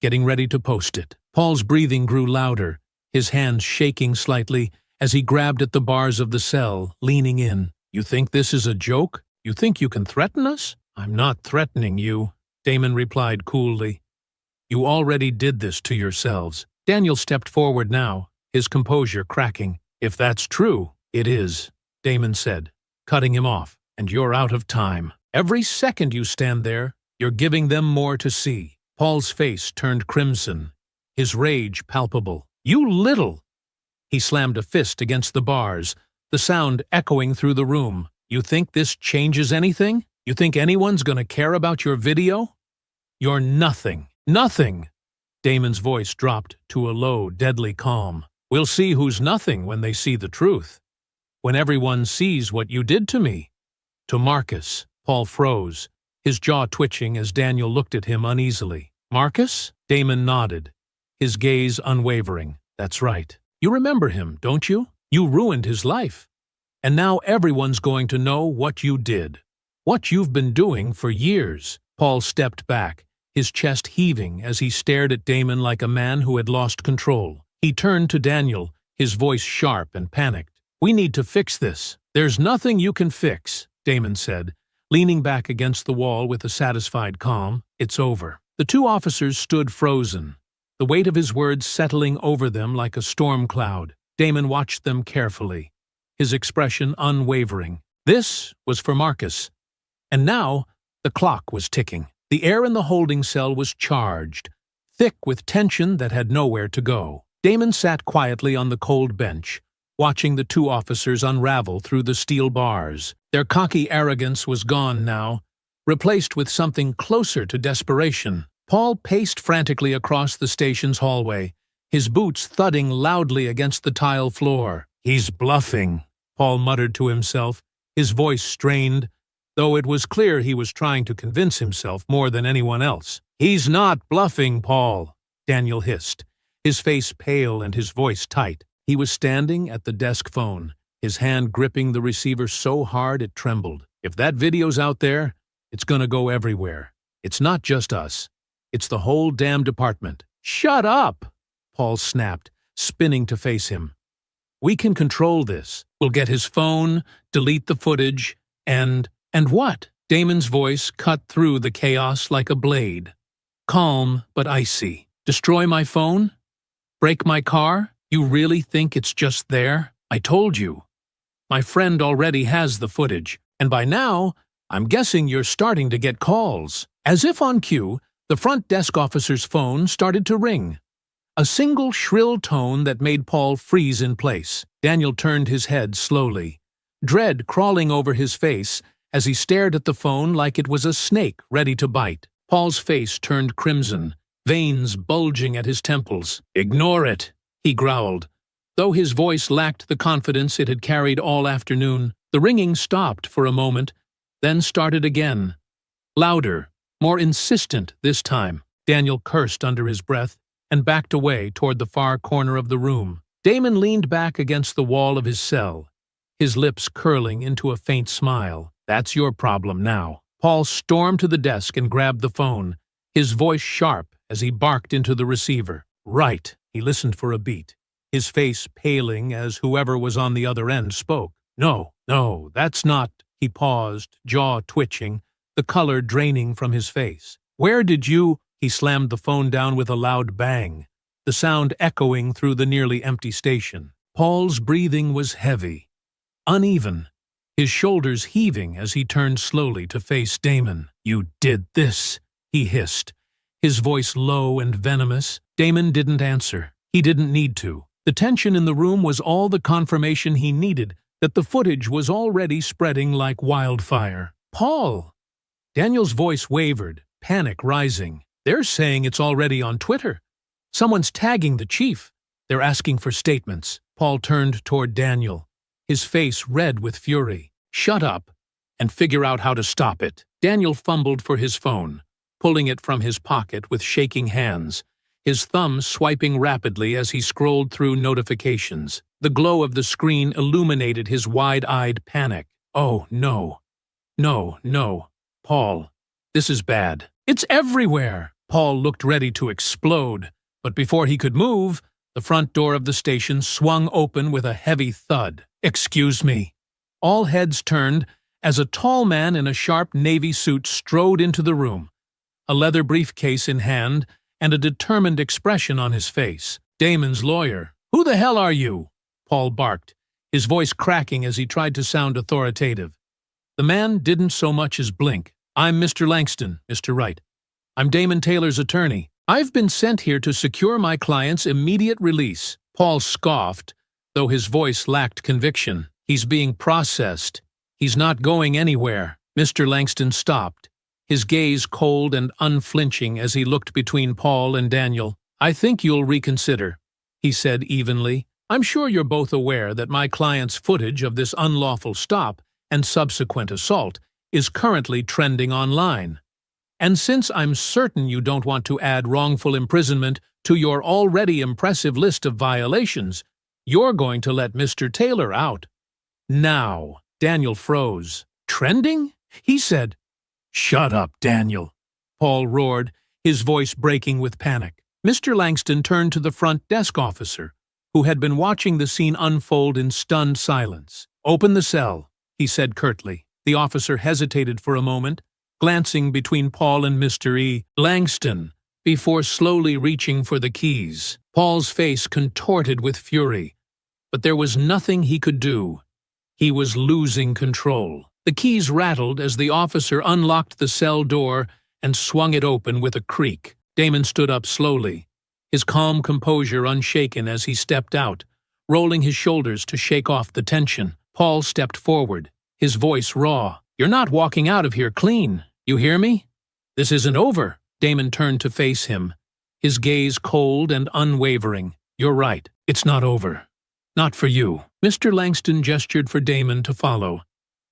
getting ready to post it. Paul's breathing grew louder, his hands shaking slightly as he grabbed at the bars of the cell, leaning in. You think this is a joke? You think you can threaten us? I'm not threatening you, Damon replied coolly. You already did this to yourselves. Daniel stepped forward now, his composure cracking. If that's true, it is, Damon said, cutting him off. And you're out of time. Every second you stand there, you're giving them more to see. Paul's face turned crimson, his rage palpable. You little! He slammed a fist against the bars, the sound echoing through the room. You think this changes anything? You think anyone's gonna care about your video? You're nothing. Nothing! Damon's voice dropped to a low, deadly calm. We'll see who's nothing when they see the truth. When everyone sees what you did to me. To Marcus. Paul froze, his jaw twitching as Daniel looked at him uneasily. Marcus? Damon nodded, his gaze unwavering. That's right. You remember him, don't you? You ruined his life. And now everyone's going to know what you did. What you've been doing for years. Paul stepped back, his chest heaving as he stared at Damon like a man who had lost control. He turned to Daniel, his voice sharp and panicked. We need to fix this. There's nothing you can fix, Damon said, leaning back against the wall with a satisfied calm. It's over. The two officers stood frozen, the weight of his words settling over them like a storm cloud. Damon watched them carefully, his expression unwavering. This was for Marcus. And now, the clock was ticking. The air in the holding cell was charged, thick with tension that had nowhere to go. Damon sat quietly on the cold bench, watching the two officers unravel through the steel bars. Their cocky arrogance was gone now, replaced with something closer to desperation. Paul paced frantically across the station's hallway, his boots thudding loudly against the tile floor. He's bluffing, Paul muttered to himself, his voice strained, though it was clear he was trying to convince himself more than anyone else. He's not bluffing, Paul, Daniel hissed, his face pale and his voice tight. He was standing at the desk phone, his hand gripping the receiver so hard it trembled. If that video's out there, it's gonna go everywhere. It's not just us. It's the whole damn department. Shut up! Paul snapped, spinning to face him. We can control this. We'll get his phone, delete the footage, and what? Damon's voice cut through the chaos like a blade. Calm but icy. Destroy my phone? Break my car? You really think it's just there? I told you. My friend already has the footage, and by now, I'm guessing you're starting to get calls. As if on cue, the front desk officer's phone started to ring. A single shrill tone that made Paul freeze in place. Daniel turned his head slowly, dread crawling over his face as he stared at the phone like it was a snake ready to bite. Paul's face turned crimson, veins bulging at his temples. Ignore it, he growled. Though his voice lacked the confidence it had carried all afternoon, the ringing stopped for a moment, then started again. Louder, more insistent this time. Daniel cursed under his breath and backed away toward the far corner of the room. Damon leaned back against the wall of his cell, his lips curling into a faint smile. That's your problem now. Paul stormed to the desk and grabbed the phone, his voice sharp as he barked into the receiver. Right. He listened for a beat, his face paling as whoever was on the other end spoke. No, that's not. He paused, jaw twitching, the color draining from his face. Where did you? He slammed the phone down with a loud bang, the sound echoing through the nearly empty station. Paul's breathing was heavy, uneven, his shoulders heaving as he turned slowly to face Damon. You did this, he hissed, his voice low and venomous. Damon didn't answer. He didn't need to. The tension in the room was all the confirmation he needed that the footage was already spreading like wildfire. Paul! Daniel's voice wavered, panic rising. They're saying it's already on Twitter. Someone's tagging the chief. They're asking for statements. Paul turned toward Daniel, his face red with fury. Shut up and figure out how to stop it. Daniel fumbled for his phone, pulling it from his pocket with shaking hands, his thumb swiping rapidly as he scrolled through notifications. The glow of the screen illuminated his wide-eyed panic. Oh, no. No. Paul, this is bad. It's everywhere. Paul looked ready to explode, but before he could move, the front door of the station swung open with a heavy thud. Excuse me. All heads turned as a tall man in a sharp navy suit strode into the room, a leather briefcase in hand and a determined expression on his face. Damon's lawyer. Who the hell are you? Paul barked, his voice cracking as he tried to sound authoritative. The man didn't so much as blink. I'm Mr. Langston, Mr. Wright. I'm Damon Taylor's attorney. I've been sent here to secure my client's immediate release. Paul scoffed, though his voice lacked conviction. He's being processed. He's not going anywhere. Mr. Langston stopped, his gaze cold and unflinching as he looked between Paul and Daniel. I think you'll reconsider, he said evenly. I'm sure you're both aware that my client's footage of this unlawful stop and subsequent assault is currently trending online. And since I'm certain you don't want to add wrongful imprisonment to your already impressive list of violations, you're going to let Mr. Taylor out. Now. Daniel froze. Trending? He said. Shut up, Daniel, Paul roared, his voice breaking with panic. Mr. Langston turned to the front desk officer, who had been watching the scene unfold in stunned silence. Open the cell, he said curtly. The officer hesitated for a moment, glancing between Paul and Mr. Langston, before slowly reaching for the keys. Paul's face contorted with fury, but there was nothing he could do. He was losing control. The keys rattled as the officer unlocked the cell door and swung it open with a creak. Damon stood up slowly, his calm composure unshaken as he stepped out, rolling his shoulders to shake off the tension. Paul stepped forward, his voice raw. You're not walking out of here clean. You hear me? This isn't over. Damon turned to face him, his gaze cold and unwavering. You're right. It's not over. Not for you. Mr. Langston gestured for Damon to follow,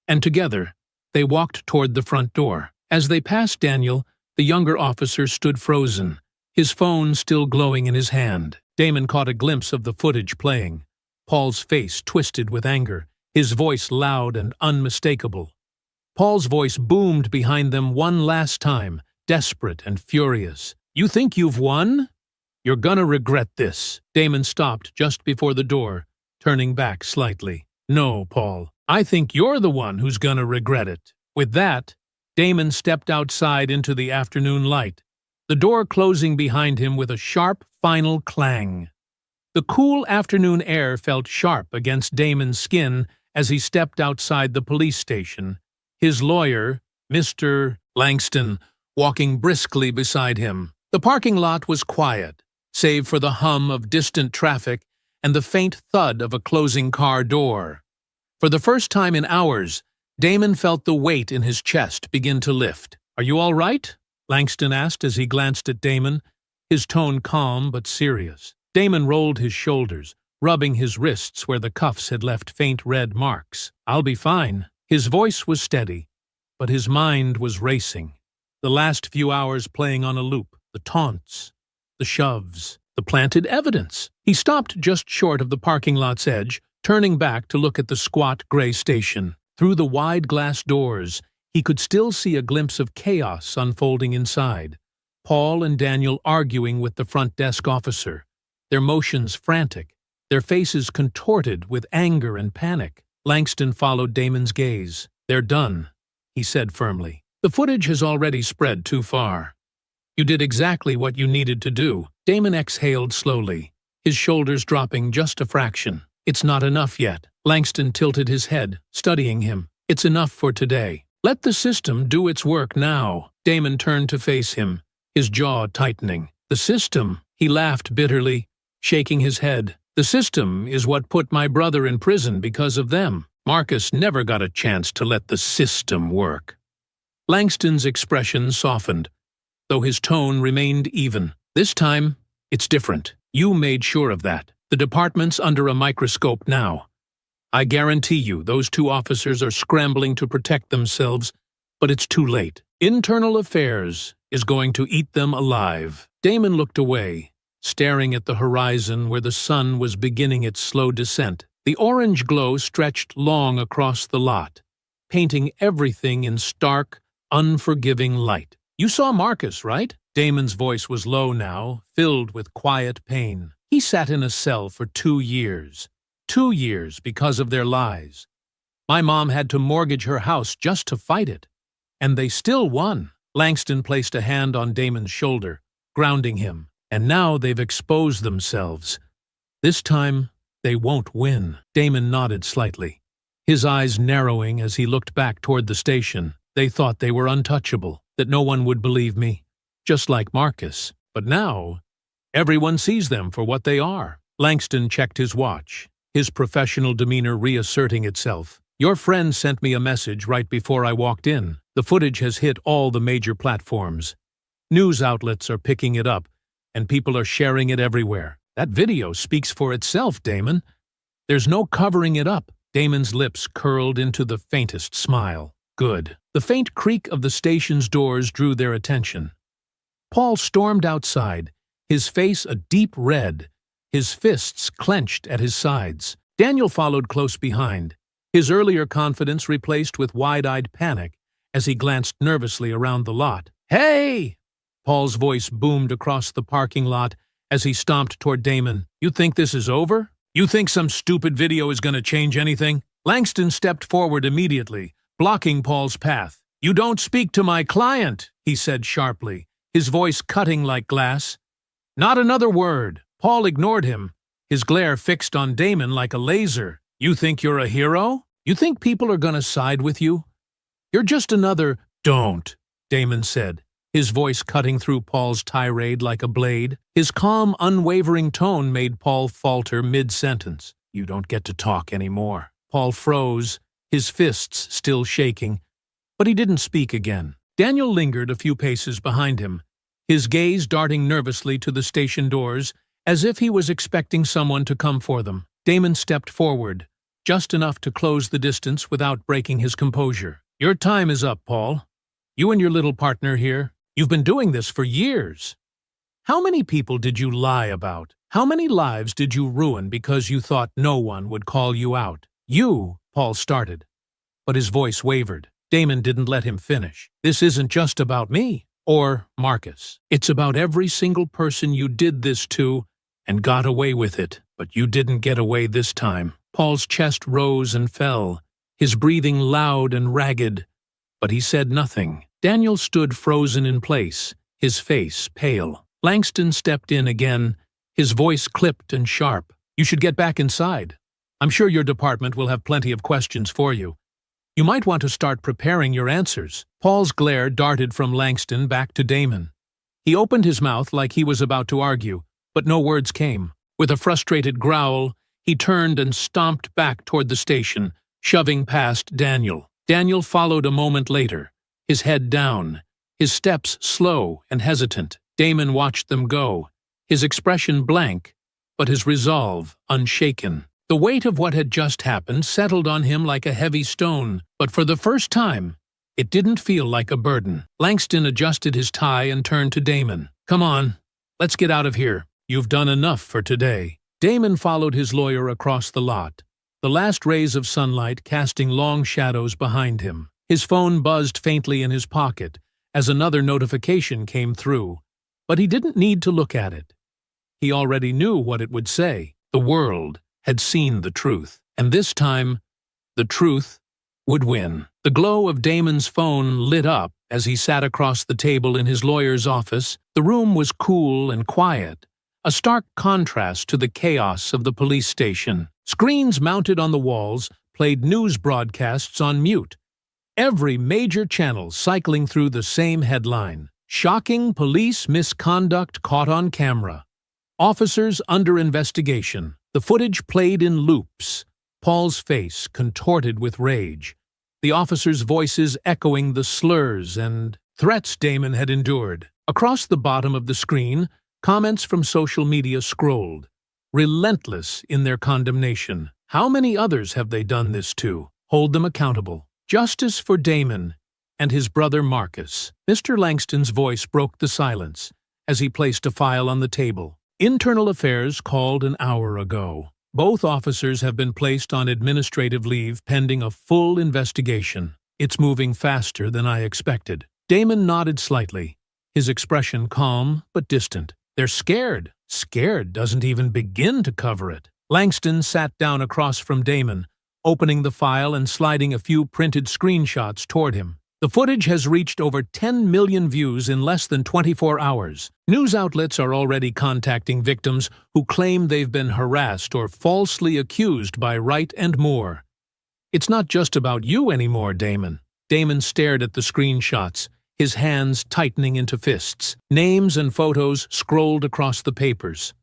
and together they walked toward the front door. As they passed Daniel, the younger officer stood frozen, his phone still glowing in his hand. Damon caught a glimpse of the footage playing, Paul's face twisted with anger, his voice loud and unmistakable. Paul's voice boomed behind them one last time, desperate and furious. You think you've won? You're gonna regret this. Damon stopped just before the door, turning back slightly. No, Paul. I think you're the one who's gonna regret it. With that, Damon stepped outside into the afternoon light, the door closing behind him with a sharp, final clang. The cool afternoon air felt sharp against Damon's skin as he stepped outside the police station, his lawyer, Mr. Langston, walking briskly beside him. The parking lot was quiet, save for the hum of distant traffic and the faint thud of a closing car door. For the first time in hours, Damon felt the weight in his chest begin to lift. Are you all right? Langston asked as he glanced at Damon, his tone calm but serious. Damon rolled his shoulders, rubbing his wrists where the cuffs had left faint red marks. I'll be fine. His voice was steady, but his mind was racing. The last few hours playing on a loop, the taunts, the shoves, the planted evidence. He stopped just short of the parking lot's edge, turning back to look at the squat gray station. Through the wide glass doors, he could still see a glimpse of chaos unfolding inside. Paul and Daniel arguing with the front desk officer, their motions frantic, their faces contorted with anger and panic. Langston followed Damon's gaze. They're done, he said firmly. The footage has already spread too far. You did exactly what you needed to do. Damon exhaled slowly, his shoulders dropping just a fraction. It's not enough yet. Langston tilted his head, studying him. It's enough for today. Let the system do its work now. Damon turned to face him, his jaw tightening. The system? He laughed bitterly, shaking his head. The system is what put my brother in prison because of them. Marcus never got a chance to let the system work. Langston's expression softened, though his tone remained even. This time, it's different. You made sure of that. The department's under a microscope now. I guarantee you those two officers are scrambling to protect themselves, but it's too late. Internal Affairs is going to eat them alive. Damon looked away, staring at the horizon where the sun was beginning its slow descent. The orange glow stretched long across the lot, painting everything in stark, unforgiving light. "You saw Marcus, right?" Damon's voice was low now, filled with quiet pain. "He sat in a cell for 2 years. 2 years because of their lies. My mom had to mortgage her house just to fight it. And they still won." Langston placed a hand on Damon's shoulder, grounding him. "And now they've exposed themselves. This time, they won't win." Damon nodded slightly, his eyes narrowing as he looked back toward the station. "They thought they were untouchable, that no one would believe me, just like Marcus. But now, everyone sees them for what they are." Langston checked his watch, his professional demeanor reasserting itself. "Your friend sent me a message right before I walked in. The footage has hit all the major platforms. News outlets are picking it up, and people are sharing it everywhere. That video speaks for itself, Damon. There's no covering it up." Damon's lips curled into the faintest smile. "Good." The faint creak of the station's doors drew their attention. Paul stormed outside, his face a deep red, his fists clenched at his sides. Daniel followed close behind, his earlier confidence replaced with wide-eyed panic as he glanced nervously around the lot. "Hey!" Paul's voice boomed across the parking lot as he stomped toward Damon. "You think this is over? You think some stupid video is going to change anything?" Langston stepped forward immediately, blocking Paul's path. "You don't speak to my client," he said sharply, his voice cutting like glass. "Not another word." Paul ignored him, his glare fixed on Damon like a laser. "You think you're a hero? You think people are going to side with you? You're just another—" "Don't," Damon said, his voice cutting through Paul's tirade like a blade. His calm, unwavering tone made Paul falter mid-sentence. "You don't get to talk anymore." Paul froze, his fists still shaking, but he didn't speak again. Daniel lingered a few paces behind him, his gaze darting nervously to the station doors, as if he was expecting someone to come for them. Damon stepped forward, just enough to close the distance without breaking his composure. "Your time is up, Paul. You and your little partner here, you've been doing this for years. How many people did you lie about? How many lives did you ruin because you thought no one would call you out?" "You," Paul started, but his voice wavered. Damon didn't let him finish. "This isn't just about me or Marcus. It's about every single person you did this to and got away with it. But you didn't get away this time." Paul's chest rose and fell, his breathing loud and ragged, but he said nothing. Daniel stood frozen in place, his face pale. Langston stepped in again, his voice clipped and sharp. "You should get back inside. I'm sure your department will have plenty of questions for you. You might want to start preparing your answers." Paul's glare darted from Langston back to Damon. He opened his mouth like he was about to argue, but no words came. With a frustrated growl, he turned and stomped back toward the station, shoving past Daniel. Daniel followed a moment later, his head down, his steps slow and hesitant. Damon watched them go, his expression blank, but his resolve unshaken. The weight of what had just happened settled on him like a heavy stone, but for the first time, it didn't feel like a burden. Langston adjusted his tie and turned to Damon. "Come on, let's get out of here. You've done enough for today." Damon followed his lawyer across the lot, the last rays of sunlight casting long shadows behind him. His phone buzzed faintly in his pocket as another notification came through, but he didn't need to look at it. He already knew what it would say. The world had seen the truth, and this time, the truth would win. The glow of Damon's phone lit up as he sat across the table in his lawyer's office. The room was cool and quiet, a stark contrast to the chaos of the police station. Screens mounted on the walls played news broadcasts on mute, every major channel cycling through the same headline: "Shocking police misconduct caught on camera. Officers under investigation." The footage played in loops, Paul's face contorted with rage, the officers' voices echoing the slurs and threats Damon had endured. Across the bottom of the screen, comments from social media scrolled, relentless in their condemnation. How many others have they done this to? Hold them accountable. Justice for Damon and his brother Marcus. Mr. Langston's voice broke the silence as he placed a file on the table. Internal Affairs called an hour ago. Both officers have been placed on administrative leave pending a full investigation. It's moving faster than I expected. Damon nodded slightly, his expression calm but distant. They're scared. Scared doesn't even begin to cover it. Langston sat down across from Damon, opening the file and sliding a few printed screenshots toward him. The footage has reached over 10 million views in less than 24 hours. News outlets are already contacting victims who claim they've been harassed or falsely accused by Wright and Moore. It's not just about you anymore, Damon. Damon stared at the screenshots, his hands tightening into fists. Names and photos scrolled across the papers.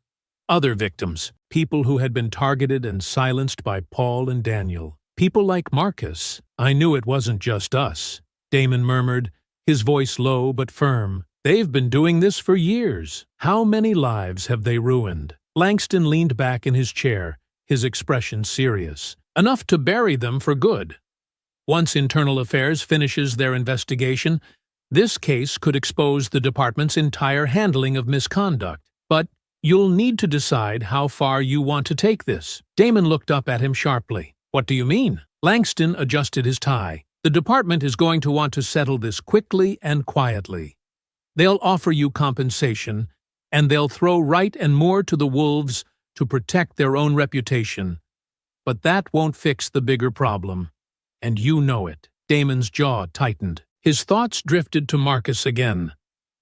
Other victims, people who had been targeted and silenced by Paul and Daniel. People like Marcus. I knew it wasn't just us, Damon murmured, his voice low but firm. They've been doing this for years. How many lives have they ruined? Langston leaned back in his chair, his expression serious. Enough to bury them for good. Once Internal Affairs finishes their investigation, this case could expose the department's entire handling of misconduct. But you'll need to decide how far you want to take this. Damon looked up at him sharply. What do you mean? Langston adjusted his tie. The department is going to want to settle this quickly and quietly. They'll offer you compensation, and they'll throw Wright and Moore to the wolves to protect their own reputation. But that won't fix the bigger problem. And you know it. Damon's jaw tightened. His thoughts drifted to Marcus again.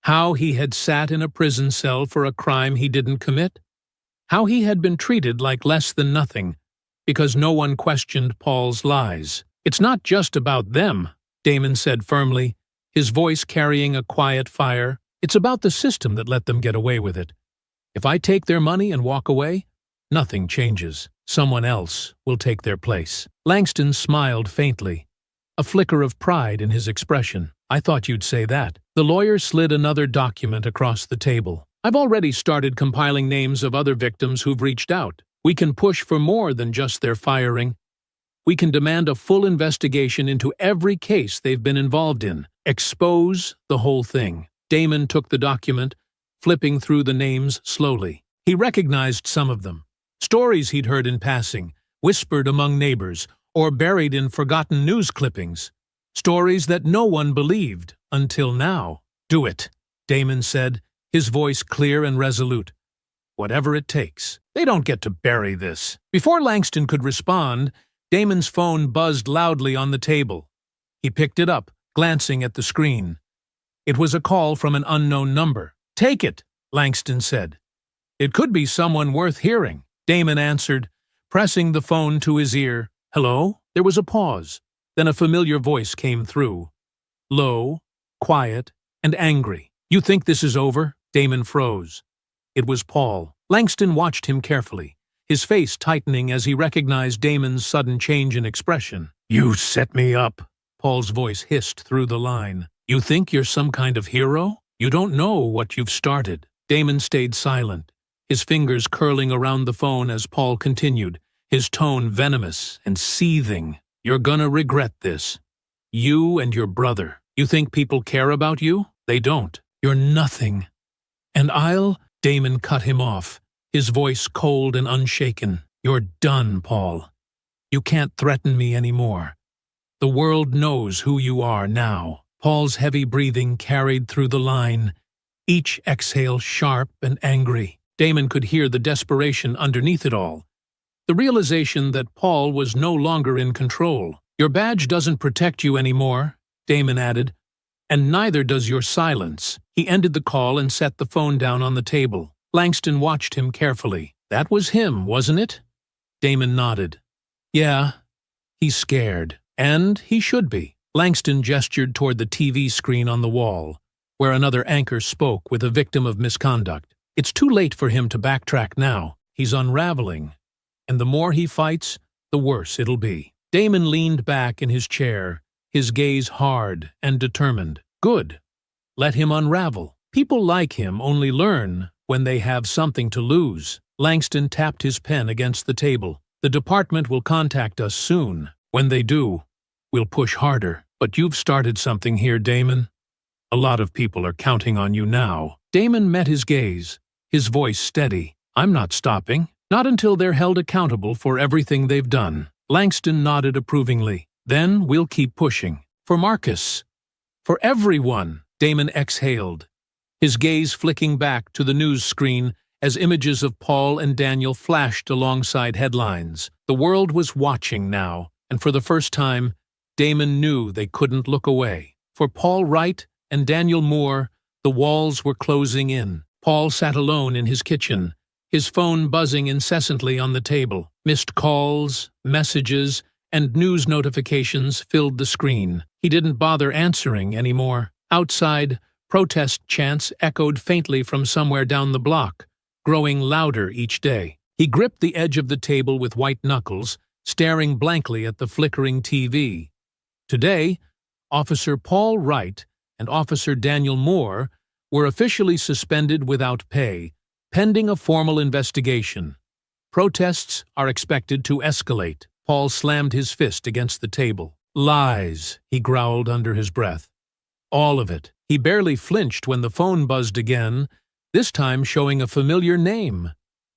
How he had sat in a prison cell for a crime he didn't commit. How he had been treated like less than nothing, because no one questioned Paul's lies. It's not just about them, Damon said firmly, his voice carrying a quiet fire. It's about the system that let them get away with it. If I take their money and walk away, nothing changes. Someone else will take their place. Langston smiled faintly, a flicker of pride in his expression. I thought you'd say that. The lawyer slid another document across the table. I've already started compiling names of other victims who've reached out. We can push for more than just their firing. We can demand a full investigation into every case they've been involved in. Expose the whole thing. Damon took the document, flipping through the names slowly. He recognized some of them. Stories he'd heard in passing, whispered among neighbors, or buried in forgotten news clippings. Stories that no one believed until now. Do it, Damon said, his voice clear and resolute. Whatever it takes. They don't get to bury this. Before Langston could respond, Damon's phone buzzed loudly on the table. He picked it up, glancing at the screen. It was a call from an unknown number. Take it, Langston said. It could be someone worth hearing. Damon answered, pressing the phone to his ear. Hello? There was a pause. Then a familiar voice came through. Low, quiet, and angry. You think this is over? Damon froze. It was Paul. Langston watched him carefully, his face tightening as he recognized Damon's sudden change in expression. You set me up, Paul's voice hissed through the line. You think you're some kind of hero? You don't know what you've started. Damon stayed silent, his fingers curling around the phone as Paul continued, his tone venomous and seething. You're gonna regret this. You and your brother. You think people care about you? They don't. You're nothing. And Damon cut him off, his voice cold and unshaken. You're done, Paul. You can't threaten me anymore. The world knows who you are now. Paul's heavy breathing carried through the line, each exhale sharp and angry. Damon could hear the desperation underneath it all, the realization that Paul was no longer in control. Your badge doesn't protect you anymore, Damon added, and neither does your silence. He ended the call and set the phone down on the table. Langston watched him carefully. That was him, wasn't it? Damon nodded. Yeah, he's scared, and he should be. Langston gestured toward the TV screen on the wall, where another anchor spoke with a victim of misconduct. It's too late for him to backtrack now. He's unraveling, and the more he fights, the worse it'll be. Damon leaned back in his chair, his gaze hard and determined. Good. Let him unravel. People like him only learn when they have something to lose. Langston tapped his pen against the table. The department will contact us soon. When they do, we'll push harder. But you've started something here, Damon. A lot of people are counting on you now. Damon met his gaze, his voice steady. I'm not stopping. Not until they're held accountable for everything they've done. Langston nodded approvingly. Then we'll keep pushing. For Marcus. For everyone, Damon exhaled, his gaze flicking back to the news screen as images of Paul and Daniel flashed alongside headlines. The world was watching now, and for the first time, Damon knew they couldn't look away. For Paul Wright and Daniel Moore, the walls were closing in. Paul sat alone in his kitchen, his phone buzzing incessantly on the table. Missed calls, messages, and news notifications filled the screen. He didn't bother answering anymore. Outside, protest chants echoed faintly from somewhere down the block, growing louder each day. He gripped the edge of the table with white knuckles, staring blankly at the flickering TV. Today, Officer Paul Wright and Officer Daniel Moore were officially suspended without pay, pending a formal investigation. Protests are expected to escalate. Paul slammed his fist against the table. Lies, he growled under his breath. All of it. He barely flinched when the phone buzzed again, this time showing a familiar name.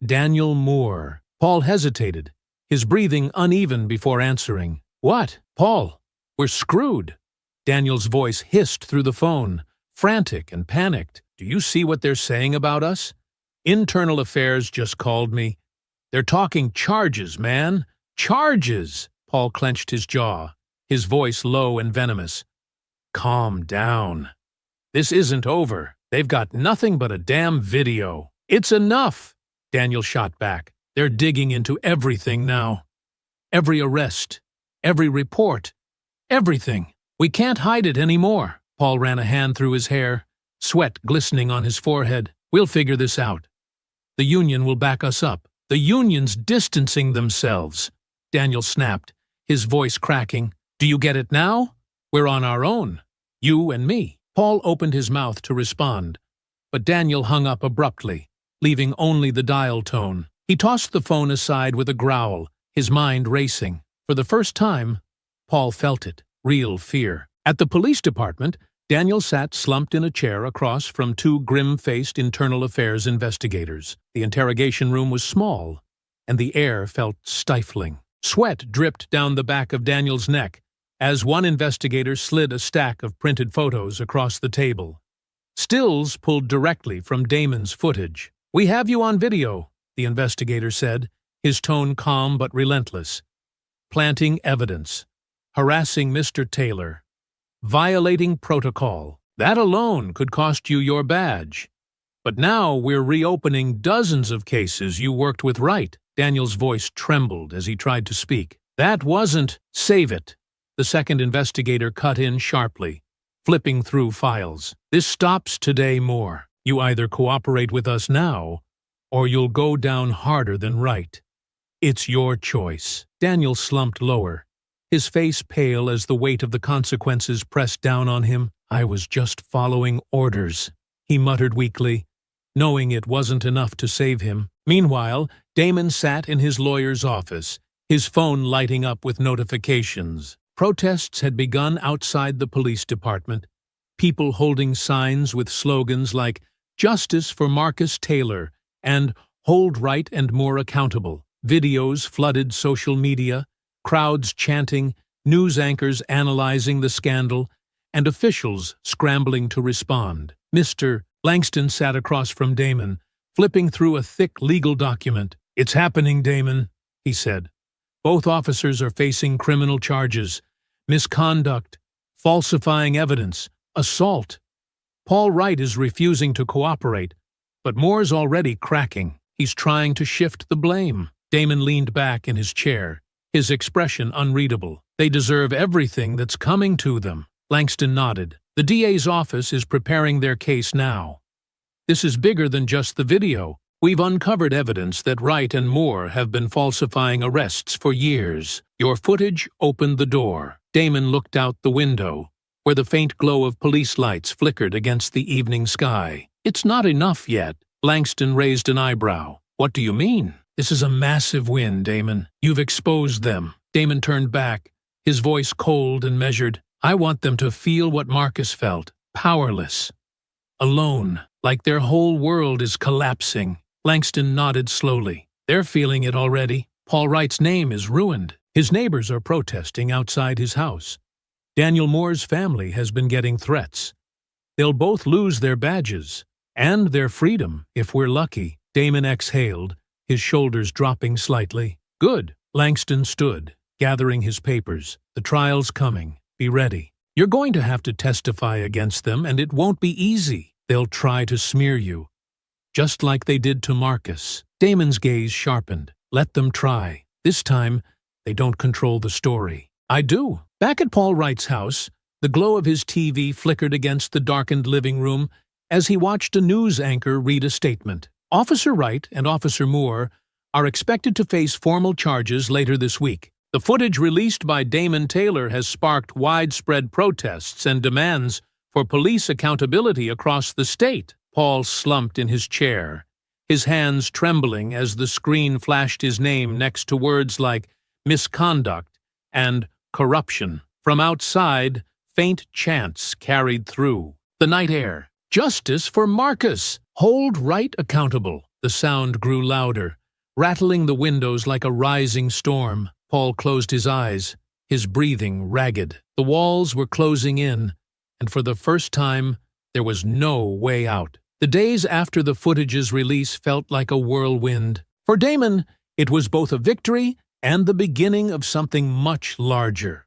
Daniel Moore. Paul hesitated, his breathing uneven before answering. What? Paul, we're screwed. Daniel's voice hissed through the phone, frantic and panicked. Do you see what they're saying about us? Internal Affairs just called me. They're talking charges, man. Charges! Paul clenched his jaw, his voice low and venomous. Calm down. This isn't over. They've got nothing but a damn video. It's enough, Daniel shot back. They're digging into everything now. Every arrest, every report, everything. We can't hide it anymore. Paul ran a hand through his hair, sweat glistening on his forehead. We'll figure this out. The union will back us up. The union's distancing themselves. Daniel snapped, his voice cracking. Do you get it now? We're on our own. You and me. Paul opened his mouth to respond, but Daniel hung up abruptly, leaving only the dial tone. He tossed the phone aside with a growl, his mind racing. For the first time, Paul felt it, real fear. At the police department, Daniel sat slumped in a chair across from two grim-faced internal affairs investigators. The interrogation room was small, and the air felt stifling. Sweat dripped down the back of Daniel's neck as one investigator slid a stack of printed photos across the table. Stills pulled directly from Damon's footage. We have you on video, the investigator said, his tone calm but relentless. Planting evidence. Harassing Mr. Taylor. Violating protocol. That alone could cost you your badge. But now we're reopening dozens of cases you worked with Wright. Daniel's voice trembled as he tried to speak. That wasn't... Save it. The second investigator cut in sharply, flipping through files. This stops today, Moore. You either cooperate with us now, or you'll go down harder than Wright. It's your choice. Daniel slumped lower, his face pale as the weight of the consequences pressed down on him. I was just following orders, he muttered weakly, knowing it wasn't enough to save him. Meanwhile, Damon sat in his lawyer's office, his phone lighting up with notifications. Protests had begun outside the police department, people holding signs with slogans like Justice for Marcus Taylor and Hold Wright and Moore accountable. Videos flooded social media, crowds chanting, news anchors analyzing the scandal, and officials scrambling to respond. Mr. Langston sat across from Damon, flipping through a thick legal document. It's happening, Damon, he said. Both officers are facing criminal charges, misconduct, falsifying evidence, assault. Paul Wright is refusing to cooperate, but Moore's already cracking. He's trying to shift the blame. Damon leaned back in his chair, his expression unreadable. They deserve everything that's coming to them. Langston nodded. The DA's office is preparing their case now. This is bigger than just the video. We've uncovered evidence that Wright and Moore have been falsifying arrests for years. Your footage opened the door. Damon looked out the window, where the faint glow of police lights flickered against the evening sky. It's not enough yet. Langston raised an eyebrow. What do you mean? This is a massive win, Damon. You've exposed them. Damon turned back, his voice cold and measured. I want them to feel what Marcus felt. Powerless. Alone. Like their whole world is collapsing. Langston nodded slowly. They're feeling it already. Paul Wright's name is ruined. His neighbors are protesting outside his house. Daniel Moore's family has been getting threats. They'll both lose their badges and their freedom if we're lucky." Damon exhaled, his shoulders dropping slightly. "Good." Langston stood, gathering his papers. "The trial's coming. Be ready. You're going to have to testify against them, and it won't be easy. They'll try to smear you, just like they did to Marcus." Damon's gaze sharpened. "Let them try. This time, they don't control the story." "I do." Back at Paul Wright's house, the glow of his TV flickered against the darkened living room as he watched a news anchor read a statement. Officer Wright and Officer Moore are expected to face formal charges later this week. The footage released by Damon Taylor has sparked widespread protests and demands for police accountability across the state. Paul slumped in his chair, his hands trembling as the screen flashed his name next to words like misconduct and corruption. From outside, faint chants carried through the night air. "Justice for Marcus! Hold Wright accountable!" The sound grew louder, rattling the windows like a rising storm. Paul closed his eyes, his breathing ragged. The walls were closing in, and for the first time, there was no way out. The days after the footage's release felt like a whirlwind. For Damon, it was both a victory and the beginning of something much larger.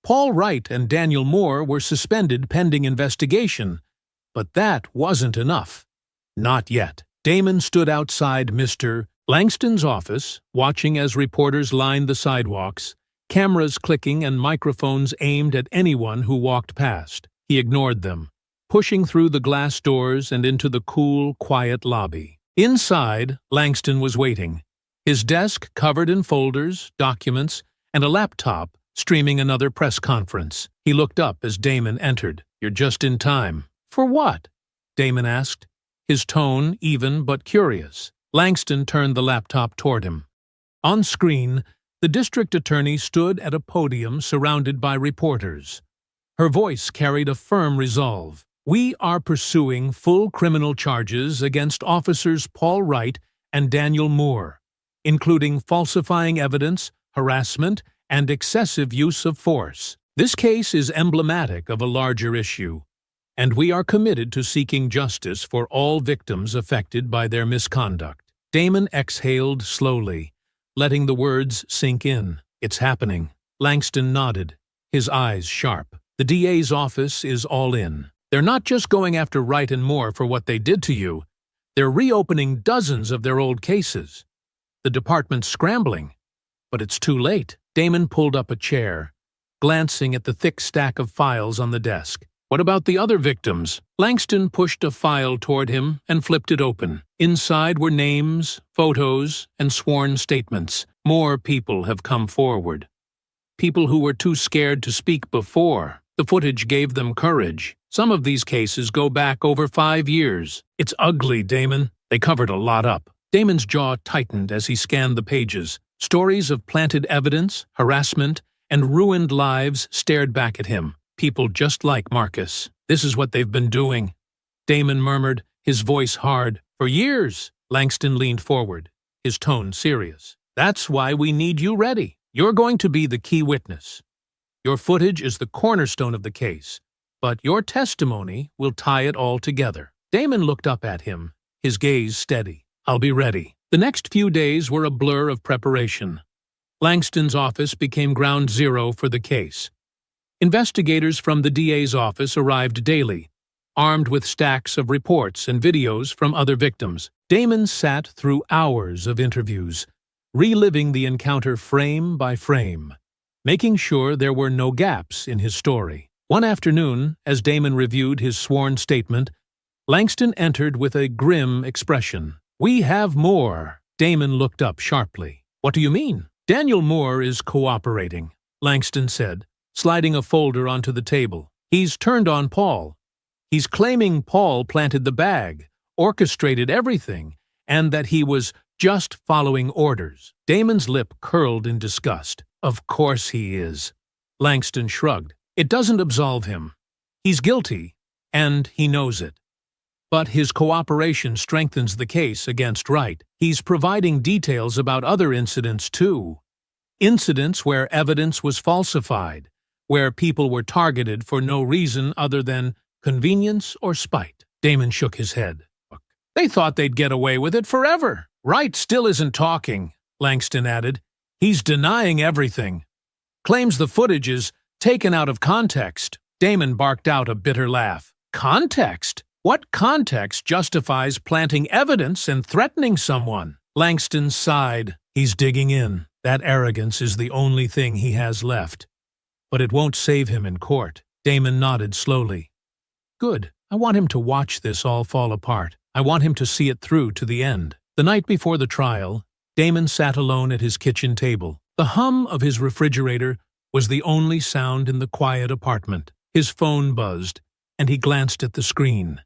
Paul Wright and Daniel Moore were suspended pending investigation, but that wasn't enough. Not yet. Damon stood outside Mr. Langston's office, watching as reporters lined the sidewalks, cameras clicking and microphones aimed at anyone who walked past. He ignored them, pushing through the glass doors and into the cool, quiet lobby. Inside, Langston was waiting, his desk covered in folders, documents, and a laptop streaming another press conference. He looked up as Damon entered. "You're just in time." "For what?" Damon asked, his tone even but curious. Langston turned the laptop toward him. On screen, the district attorney stood at a podium surrounded by reporters. Her voice carried a firm resolve. "We are pursuing full criminal charges against officers Paul Wright and Daniel Moore, including falsifying evidence, harassment, and excessive use of force. This case is emblematic of a larger issue, and we are committed to seeking justice for all victims affected by their misconduct." Damon exhaled slowly, letting the words sink in. "It's happening." Langston nodded, his eyes sharp. "The DA's office is all in. They're not just going after Wright and Moore for what they did to you. They're reopening dozens of their old cases. The department's scrambling, but it's too late." Damon pulled up a chair, glancing at the thick stack of files on the desk. "What about the other victims?" Langston pushed a file toward him and flipped it open. Inside were names, photos, and sworn statements. More people have come forward. People who were too scared to speak before. The footage gave them courage. Some of these cases go back over 5 years. "It's ugly, Damon." They covered a lot up. Damon's jaw tightened as he scanned the pages. Stories of planted evidence, harassment, and ruined lives stared back at him. People just like Marcus. "This is what they've been doing," Damon murmured, his voice hard. "For years." Langston leaned forward, his tone serious. "That's why we need you ready. You're going to be the key witness. Your footage is the cornerstone of the case, but your testimony will tie it all together." Damon looked up at him, his gaze steady. "I'll be ready." The next few days were a blur of preparation. Langston's office became ground zero for the case. Investigators from the DA's office arrived daily, armed with stacks of reports and videos from other victims. Damon sat through hours of interviews, reliving the encounter frame by frame, making sure there were no gaps in his story. One afternoon, as Damon reviewed his sworn statement, Langston entered with a grim expression. "We have more." Damon looked up sharply. "What do you mean?" "Daniel Moore is cooperating," Langston said, sliding a folder onto the table. "He's turned on Paul. He's claiming Paul planted the bag, orchestrated everything, and that he was just following orders." Damon's lip curled in disgust. "Of course he is." Langston shrugged. "It doesn't absolve him. He's guilty, and he knows it. But his cooperation strengthens the case against Wright. He's providing details about other incidents, too. Incidents where evidence was falsified, where people were targeted for no reason other than convenience or spite. Damon shook his head. They thought they'd get away with it forever. Wright still isn't talking, Langston added. He's denying everything. Claims the footage is taken out of context. Damon barked out a bitter laugh. Context? What context justifies planting evidence and threatening someone? Langston sighed. He's digging in. That arrogance is the only thing he has left. But it won't save him in court. Damon nodded slowly. Good. I want him to watch this all fall apart. I want him to see it through to the end. The night before the trial, Damon sat alone at his kitchen table. The hum of his refrigerator was the only sound in the quiet apartment. His phone buzzed, and he glanced at the screen.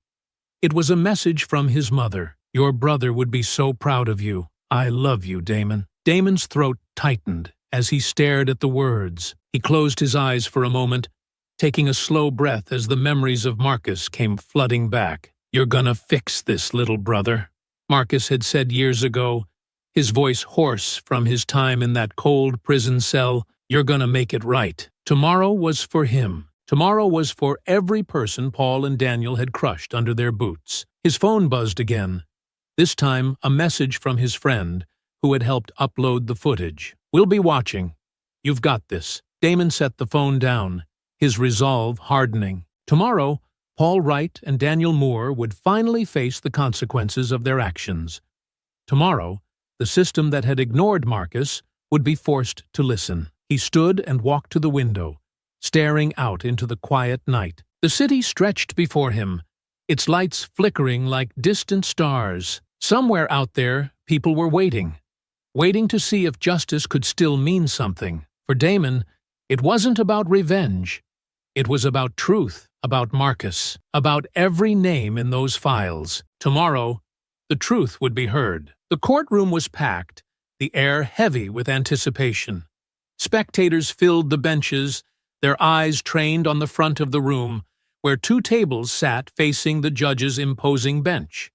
It was a message from his mother. Your brother would be so proud of you. I love you, Damon. Damon's throat tightened as he stared at the words. He closed his eyes for a moment, taking a slow breath as the memories of Marcus came flooding back. You're gonna fix this, little brother, Marcus had said years ago, his voice hoarse from his time in that cold prison cell. You're gonna make it right. Tomorrow was for him. Tomorrow was for every person Paul and Daniel had crushed under their boots. His phone buzzed again, this time a message from his friend who had helped upload the footage. We'll be watching. You've got this. Damon set the phone down, his resolve hardening. Tomorrow, Paul Wright and Daniel Moore would finally face the consequences of their actions. Tomorrow, the system that had ignored Marcus would be forced to listen. He stood and walked to the window, staring out into the quiet night. The city stretched before him, its lights flickering like distant stars. Somewhere out there, people were waiting to see if justice could still mean something. For Damon, it wasn't about revenge. It was about truth, about Marcus, about every name in those files. Tomorrow, the truth would be heard. The courtroom was packed, the air heavy with anticipation. Spectators filled the benches, their eyes trained on the front of the room, where two tables sat facing the judge's imposing bench.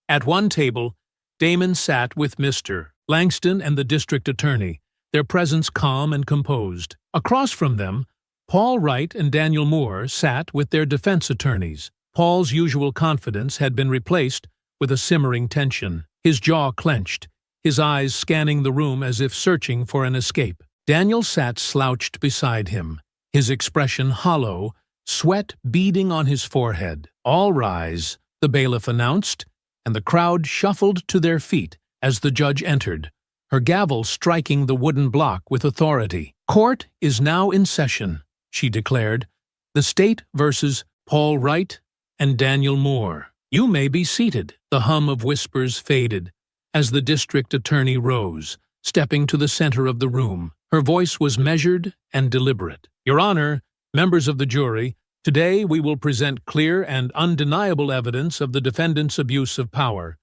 At one table, Damon sat with Mr. Langston and the district attorney, their presence calm and composed. Across from them, Paul Wright and Daniel Moore sat with their defense attorneys. Paul's usual confidence had been replaced with a simmering tension. His jaw clenched, his eyes scanning the room as if searching for an escape. Daniel sat slouched beside him, his expression hollow, sweat beading on his forehead. All rise, the bailiff announced, and the crowd shuffled to their feet as the judge entered, her gavel striking the wooden block with authority. Court is now in session, she declared. The state versus Paul Wright and Daniel Moore. You may be seated. The hum of whispers faded as the district attorney rose, stepping to the center of the room. Her voice was measured and deliberate. Your Honor, members of the jury, today we will present clear and undeniable evidence of the defendant's abuse of power,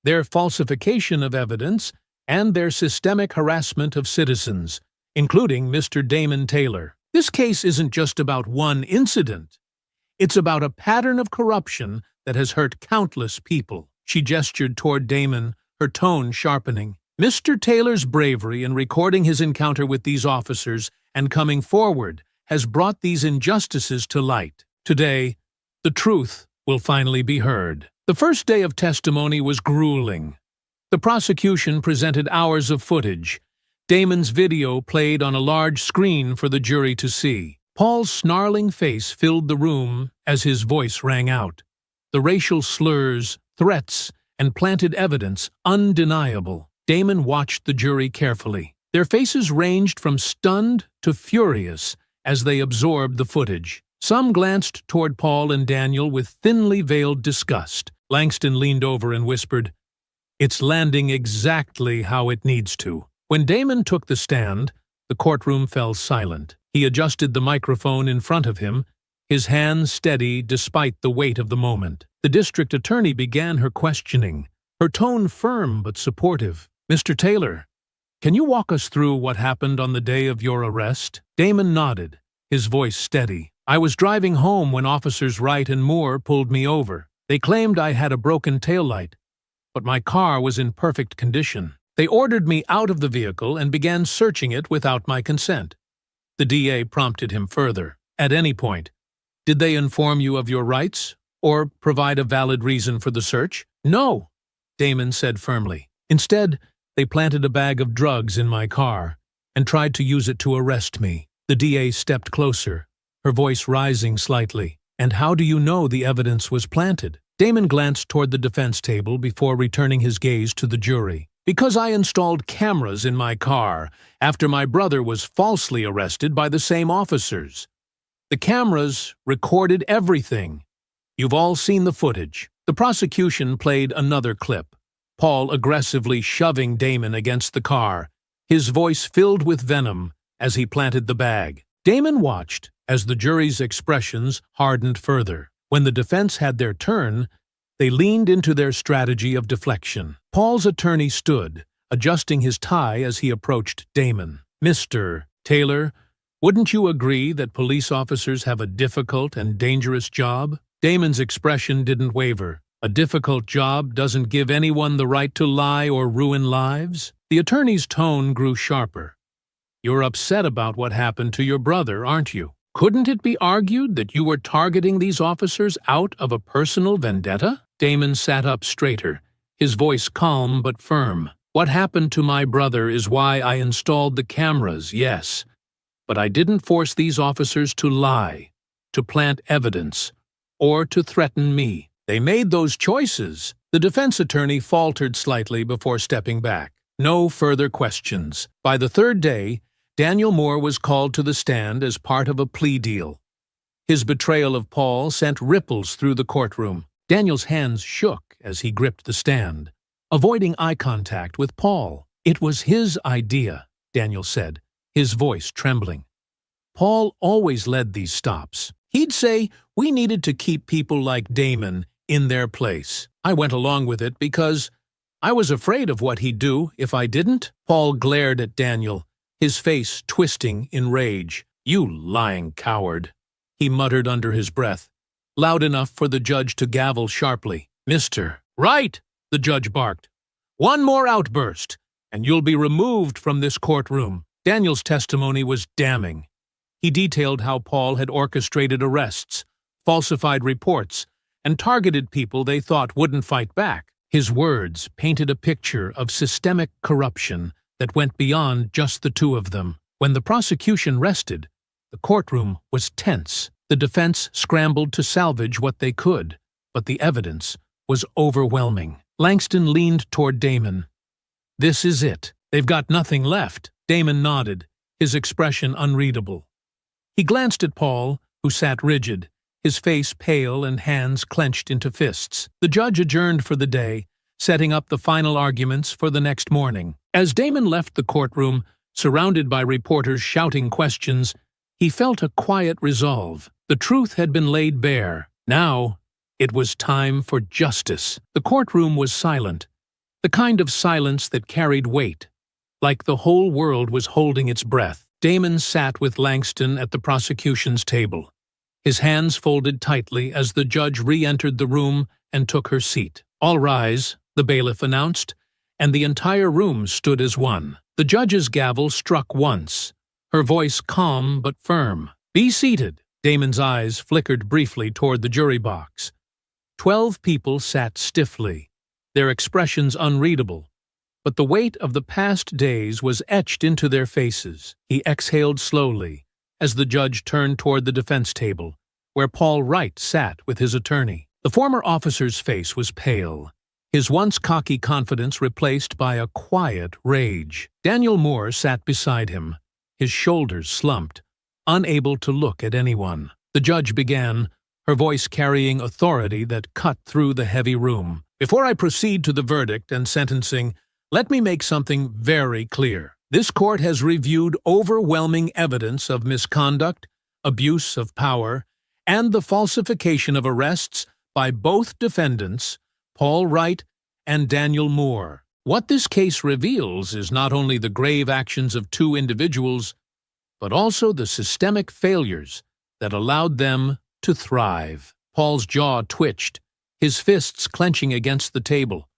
their falsification of evidence, and their systemic harassment of citizens, including Mr. Damon Taylor. This case isn't just about one incident. It's about a pattern of corruption that has hurt countless people. She gestured toward Damon, her tone sharpening. Mr. Taylor's bravery in recording his encounter with these officers and coming forward has brought these injustices to light. Today, the truth will finally be heard. The first day of testimony was grueling. The prosecution presented hours of footage. Damon's video played on a large screen for the jury to see. Paul's snarling face filled the room as his voice rang out. The racial slurs, threats, and planted evidence undeniable. Damon watched the jury carefully. Their faces ranged from stunned to furious as they absorbed the footage. Some glanced toward Paul and Daniel with thinly veiled disgust. Langston leaned over and whispered, "It's landing exactly how it needs to." When Damon took the stand, the courtroom fell silent. He adjusted the microphone in front of him, his hands steady despite the weight of the moment. The district attorney began her questioning, her tone firm but supportive. "Mr. Taylor, can you walk us through what happened on the day of your arrest?" Damon nodded, his voice steady. "I was driving home when Officers Wright and Moore pulled me over. They claimed I had a broken taillight, but my car was in perfect condition. They ordered me out of the vehicle and began searching it without my consent. The DA prompted him further. At any point, did they inform you of your rights or provide a valid reason for the search? No, Damon said firmly. Instead, they planted a bag of drugs in my car and tried to use it to arrest me. The DA stepped closer, her voice rising slightly. And how do you know the evidence was planted? Damon glanced toward the defense table before returning his gaze to the jury. Because I installed cameras in my car after my brother was falsely arrested by the same officers. The cameras recorded everything. You've all seen the footage. The prosecution played another clip, Paul aggressively shoving Damon against the car, his voice filled with venom as he planted the bag. Damon watched as the jury's expressions hardened further. When the defense had their turn, they leaned into their strategy of deflection. Paul's attorney stood, adjusting his tie as he approached Damon. Mr. Taylor, wouldn't you agree that police officers have a difficult and dangerous job? Damon's expression didn't waver. A difficult job doesn't give anyone the right to lie or ruin lives. The attorney's tone grew sharper. You're upset about what happened to your brother, aren't you? Couldn't it be argued that you were targeting these officers out of a personal vendetta? Damon sat up straighter, his voice calm but firm. What happened to my brother is why I installed the cameras, yes. But I didn't force these officers to lie, to plant evidence, or to threaten me. They made those choices. The defense attorney faltered slightly before stepping back. No further questions. By the third day, Daniel Moore was called to the stand as part of a plea deal. His betrayal of Paul sent ripples through the courtroom. Daniel's hands shook as he gripped the stand, avoiding eye contact with Paul. It was his idea, Daniel said, his voice trembling. Paul always led these stops. He'd say we needed to keep people like Damon in their place. I went along with it because I was afraid of what he'd do if I didn't. Paul glared at Daniel, his face twisting in rage. You lying coward, he muttered under his breath, loud enough for the judge to gavel sharply. Mr. Right, the judge barked. One more outburst, and you'll be removed from this courtroom. Daniel's testimony was damning. He detailed how Paul had orchestrated arrests, falsified reports, and targeted people they thought wouldn't fight back. His words painted a picture of systemic corruption that went beyond just the two of them. When the prosecution rested, the courtroom was tense. The defense scrambled to salvage what they could, but the evidence was overwhelming. Langston leaned toward Damon. This is it. They've got nothing left. Damon nodded, his expression unreadable. He glanced at Paul, who sat rigid, his face pale and hands clenched into fists. The judge adjourned for the day, setting up the final arguments for the next morning. As Damon left the courtroom, surrounded by reporters shouting questions, he felt a quiet resolve. The truth had been laid bare. Now, it was time for justice. The courtroom was silent, the kind of silence that carried weight, like the whole world was holding its breath. Damon sat with Langston at the prosecution's table, his hands folded tightly as the judge re-entered the room and took her seat. All rise, the bailiff announced, and the entire room stood as one. The judge's gavel struck once, her voice calm but firm. Be seated. Damon's eyes flickered briefly toward the jury box. 12 people sat stiffly, their expressions unreadable, but the weight of the past days was etched into their faces. He exhaled slowly as the judge turned toward the defense table, where Paul Wright sat with his attorney. The former officer's face was pale, his once cocky confidence replaced by a quiet rage. Daniel Moore sat beside him, his shoulders slumped, unable to look at anyone. The judge began, her voice carrying authority that cut through the heavy room. Before I proceed to the verdict and sentencing, let me make something very clear. This court has reviewed overwhelming evidence of misconduct, abuse of power, and the falsification of arrests by both defendants, Paul Wright and Daniel Moore. What this case reveals is not only the grave actions of two individuals, but also the systemic failures that allowed them to thrive. Paul's jaw twitched, his fists clenching against the table,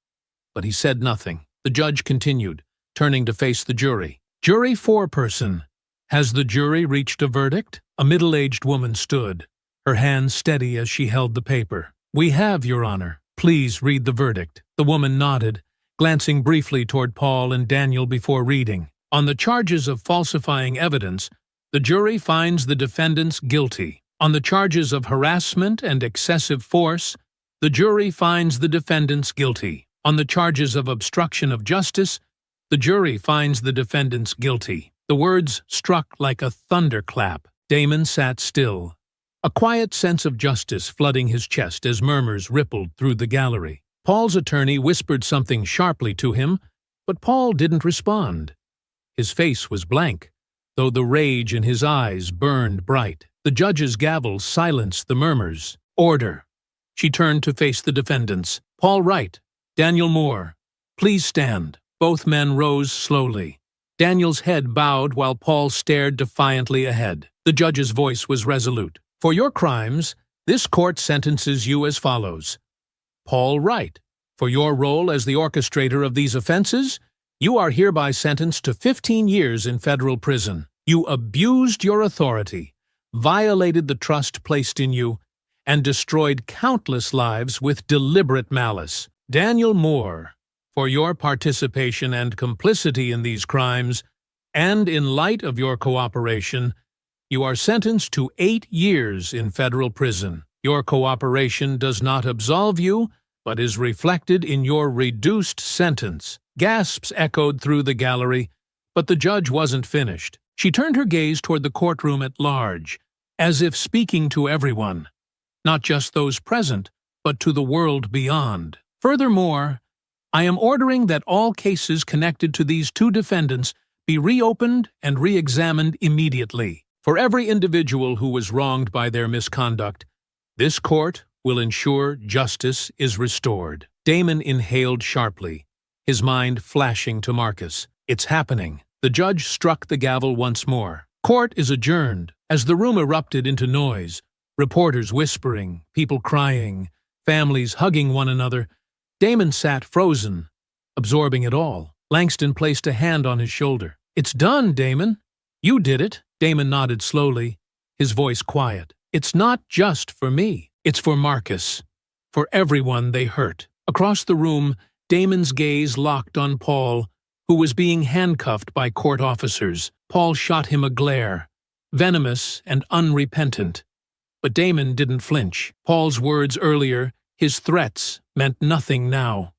but he said nothing. The judge continued, turning to face the jury. Jury foreperson, Has the jury reached a verdict? A middle-aged woman stood, her hands steady as she held the paper. We have, Your Honor. Please read the verdict. The woman nodded, glancing briefly toward Paul and Daniel before reading. On the charges of falsifying evidence, the jury finds the defendants guilty. On the charges of harassment and excessive force, the jury finds the defendants guilty. On the charges of obstruction of justice, the jury finds the defendants guilty. The words struck like a thunderclap. Damon sat still, a quiet sense of justice flooding his chest as murmurs rippled through the gallery. Paul's attorney whispered something sharply to him, but Paul didn't respond. His face was blank, though the rage in his eyes burned bright. The judge's gavel silenced the murmurs. Order. She turned to face the defendants. Paul Wright, Daniel Moore, please stand. Both men rose slowly. Daniel's head bowed while Paul stared defiantly ahead. The judge's voice was resolute. For your crimes, this court sentences you as follows. Paul Wright, for your role as the orchestrator of these offenses, you are hereby sentenced to 15 years in federal prison. You abused your authority, violated the trust placed in you, and destroyed countless lives with deliberate malice. Daniel Moore, for your participation and complicity in these crimes, and in light of your cooperation, you are sentenced to 8 years in federal prison. Your cooperation does not absolve you, but is reflected in your reduced sentence. Gasps echoed through the gallery, but the judge wasn't finished. She turned her gaze toward the courtroom at large, as if speaking to everyone, not just those present, but to the world beyond. Furthermore, I am ordering that all cases connected to these two defendants be reopened and re-examined immediately. For every individual who was wronged by their misconduct, this court will ensure justice is restored. Damon inhaled sharply, his mind flashing to Marcus. It's happening. The judge struck the gavel once more. Court is adjourned. As the room erupted into noise, reporters whispering, people crying, families hugging one another, Damon sat frozen, absorbing it all. Langston placed a hand on his shoulder. It's done, Damon. You did it. Damon nodded slowly, his voice quiet. It's not just for me. It's for Marcus. For everyone they hurt. Across the room, Damon's gaze locked on Paul, who was being handcuffed by court officers. Paul shot him a glare, venomous and unrepentant. But Damon didn't flinch. Paul's words earlier, his threats, meant nothing now.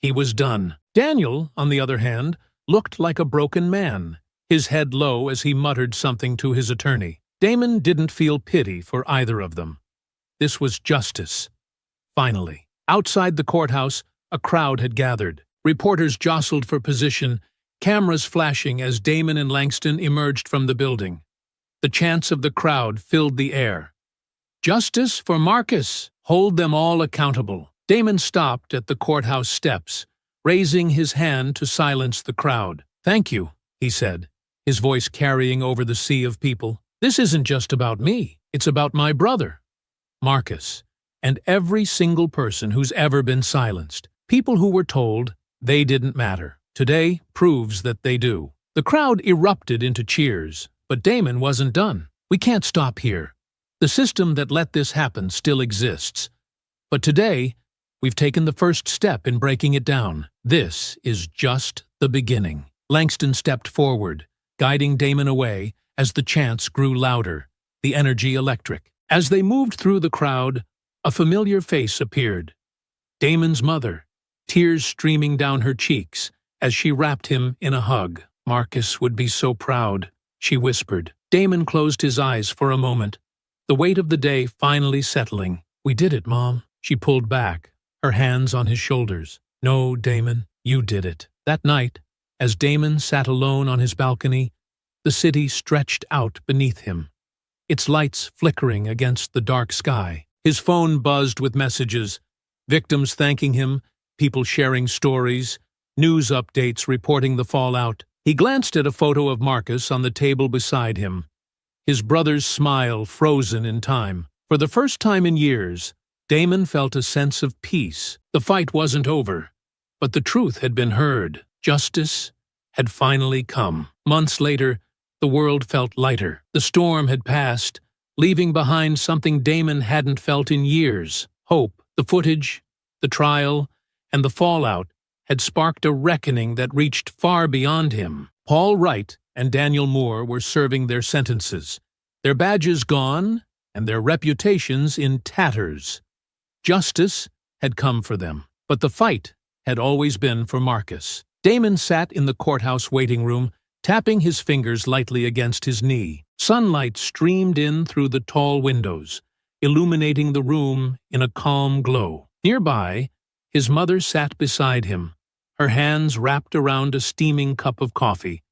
He was done. Daniel, on the other hand, looked like a broken man, his head low as he muttered something to his attorney. Damon didn't feel pity for either of them. This was justice. Finally. Outside the courthouse, a crowd had gathered. Reporters jostled for position, cameras flashing as Damon and Langston emerged from the building. The chants of the crowd filled the air. Justice for Marcus! Hold them all accountable. Damon stopped at the courthouse steps, raising his hand to silence the crowd. Thank you, he said, his voice carrying over the sea of people. This isn't just about me. It's about my brother, Marcus, and every single person who's ever been silenced. People who were told they didn't matter. Today proves that they do. The crowd erupted into cheers, but Damon wasn't done. We can't stop here. The system that let this happen still exists. But today, we've taken the first step in breaking it down. This is just the beginning. Langston stepped forward, guiding Damon away as the chants grew louder, the energy electric. As they moved through the crowd, a familiar face appeared. Damon's mother, tears streaming down her cheeks as she wrapped him in a hug. Marcus would be so proud, she whispered. Damon closed his eyes for a moment, the weight of the day finally settling. We did it, Mom. She pulled back, her hands on his shoulders. No, Damon, you did it. That night, as Damon sat alone on his balcony, the city stretched out beneath him, its lights flickering against the dark sky. His phone buzzed with messages, victims thanking him, people sharing stories, news updates reporting the fallout. He glanced at a photo of Marcus on the table beside him, his brother's smile frozen in time. For the first time in years, Damon felt a sense of peace. The fight wasn't over, but the truth had been heard. Justice had finally come. Months later, the world felt lighter. The storm had passed, leaving behind something Damon hadn't felt in years: hope. The footage, the trial, and the fallout had sparked a reckoning that reached far beyond him. Paul Wright and Daniel Moore were serving their sentences, their badges gone and their reputations in tatters. Justice had come for them, but the fight had always been for Marcus. Damon sat in the courthouse waiting room, tapping his fingers lightly against his knee. Sunlight streamed in through the tall windows, illuminating the room in a calm glow. Nearby, his mother sat beside him, her hands wrapped around a steaming cup of coffee,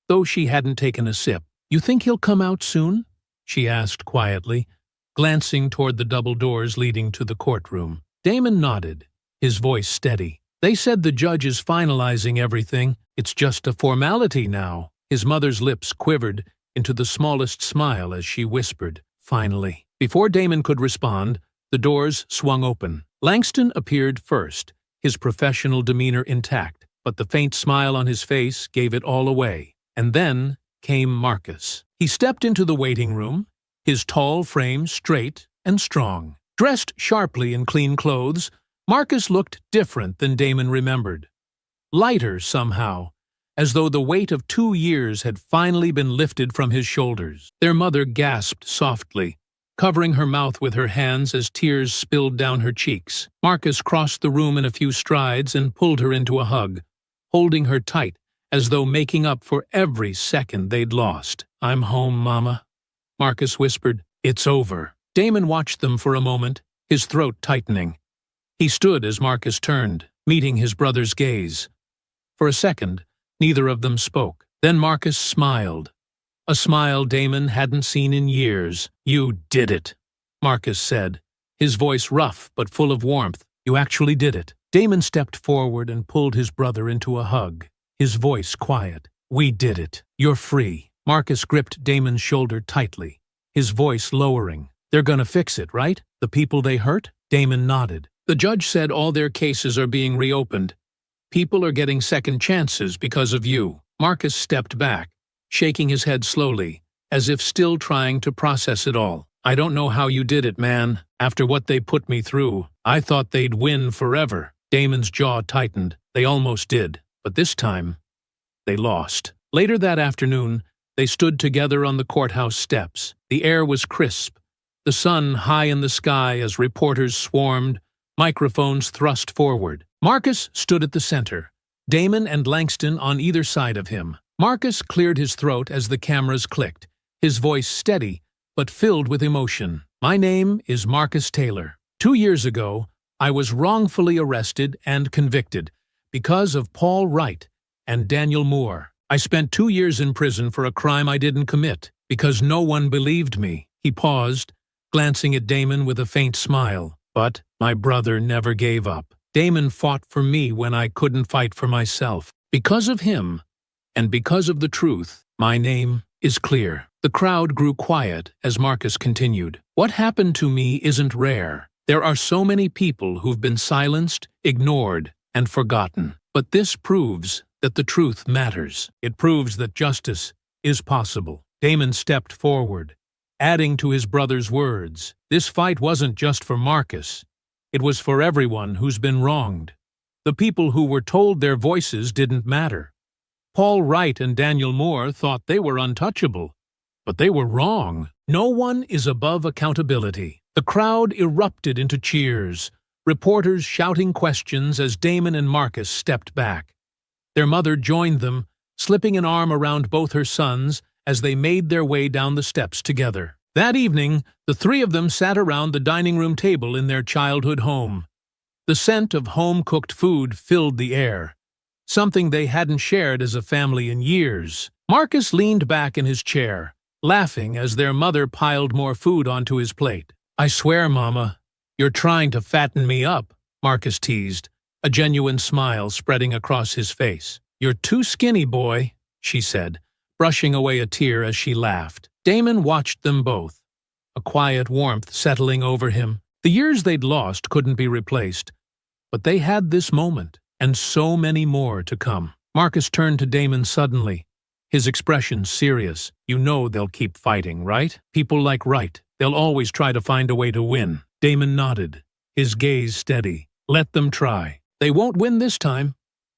though she hadn't taken a sip. "You think he'll come out soon?" she asked quietly, glancing toward the double doors leading to the courtroom. Damon nodded, his voice steady. "They said the judge is finalizing everything. It's just a formality now." His mother's lips quivered into the smallest smile as she whispered, "Finally." Before Damon could respond, the doors swung open. Langston appeared first, his professional demeanor intact, but the faint smile on his face gave it all away. And then came Marcus. He stepped into the waiting room, his tall frame straight and strong. Dressed sharply in clean clothes, Marcus looked different than Damon remembered. Lighter somehow, as though the weight of 2 years had finally been lifted from his shoulders. Their mother gasped softly, covering her mouth with her hands as tears spilled down her cheeks. Marcus crossed the room in a few strides and pulled her into a hug, holding her tight as though making up for every second they'd lost. "I'm home, Mama," Marcus whispered. "It's over." Damon watched them for a moment, his throat tightening. He stood as Marcus turned, meeting his brother's gaze. For a second, neither of them spoke. Then Marcus smiled. A smile Damon hadn't seen in years. "You did it," Marcus said, his voice rough but full of warmth. "You actually did it." Damon stepped forward and pulled his brother into a hug, his voice quiet. "We did it. You're free." Marcus gripped Damon's shoulder tightly, his voice lowering. "They're gonna fix it, right? The people they hurt?" Damon nodded. "The judge said all their cases are being reopened. People are getting second chances because of you." Marcus stepped back, shaking his head slowly, as if still trying to process it all. "I don't know how you did it, man. After what they put me through, I thought they'd win forever." Damon's jaw tightened. They almost did, but this time, they lost. Later that afternoon, they stood together on the courthouse steps. The air was crisp, the sun high in the sky as reporters swarmed, microphones thrust forward. Marcus stood at the center, Damon and Langston on either side of him. Marcus cleared his throat as the cameras clicked, his voice steady but filled with emotion. "My name is Marcus Taylor. 2 years ago, I was wrongfully arrested and convicted because of Paul Wright and Daniel Moore. I spent 2 years in prison for a crime I didn't commit because no one believed me." He paused, glancing at Damon with a faint smile. "But my brother never gave up. Damon fought for me when I couldn't fight for myself. Because of him, and because of the truth, my name is clear." The crowd grew quiet as Marcus continued. "What happened to me isn't rare. There are so many people who've been silenced, ignored, and forgotten. But this proves that the truth matters. It proves that justice is possible." Damon stepped forward, adding to his brother's words. "This fight wasn't just for Marcus. It was for everyone who's been wronged. The people who were told their voices didn't matter. Paul Wright and Daniel Moore thought they were untouchable, but they were wrong. No one is above accountability." The crowd erupted into cheers, reporters shouting questions as Damon and Marcus stepped back. Their mother joined them, slipping an arm around both her sons as they made their way down the steps together. That evening, the three of them sat around the dining room table in their childhood home. The scent of home-cooked food filled the air, something they hadn't shared as a family in years. Marcus leaned back in his chair, laughing as their mother piled more food onto his plate. "I swear, Mama, you're trying to fatten me up," Marcus teased, a genuine smile spreading across his face. "You're too skinny, boy," she said, brushing away a tear as she laughed. Damon watched them both, a quiet warmth settling over him. The years they'd lost couldn't be replaced, but they had this moment, and so many more to come. Marcus turned to Damon suddenly, his expression serious. You know they'll keep fighting, right? People like Wright. They'll always try to find a way to win. Damon nodded, his gaze steady. Let them try. They won't win this time.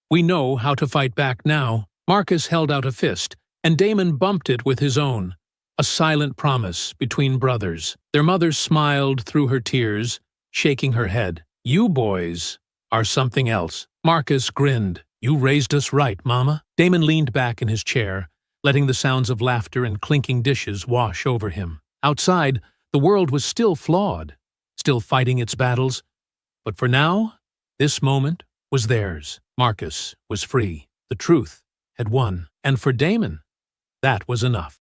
We know how to fight back now. Marcus held out a fist, and Damon bumped it with his own. A silent promise between brothers. Their mother smiled through her tears, shaking her head. You boys are something else. Marcus grinned. You raised us right, Mama. Damon leaned back in his chair, letting the sounds of laughter and clinking dishes wash over him. Outside, the world was still flawed, still fighting its battles. But for now, this moment was theirs. Marcus was free. The truth had won. And for Damon, that was enough.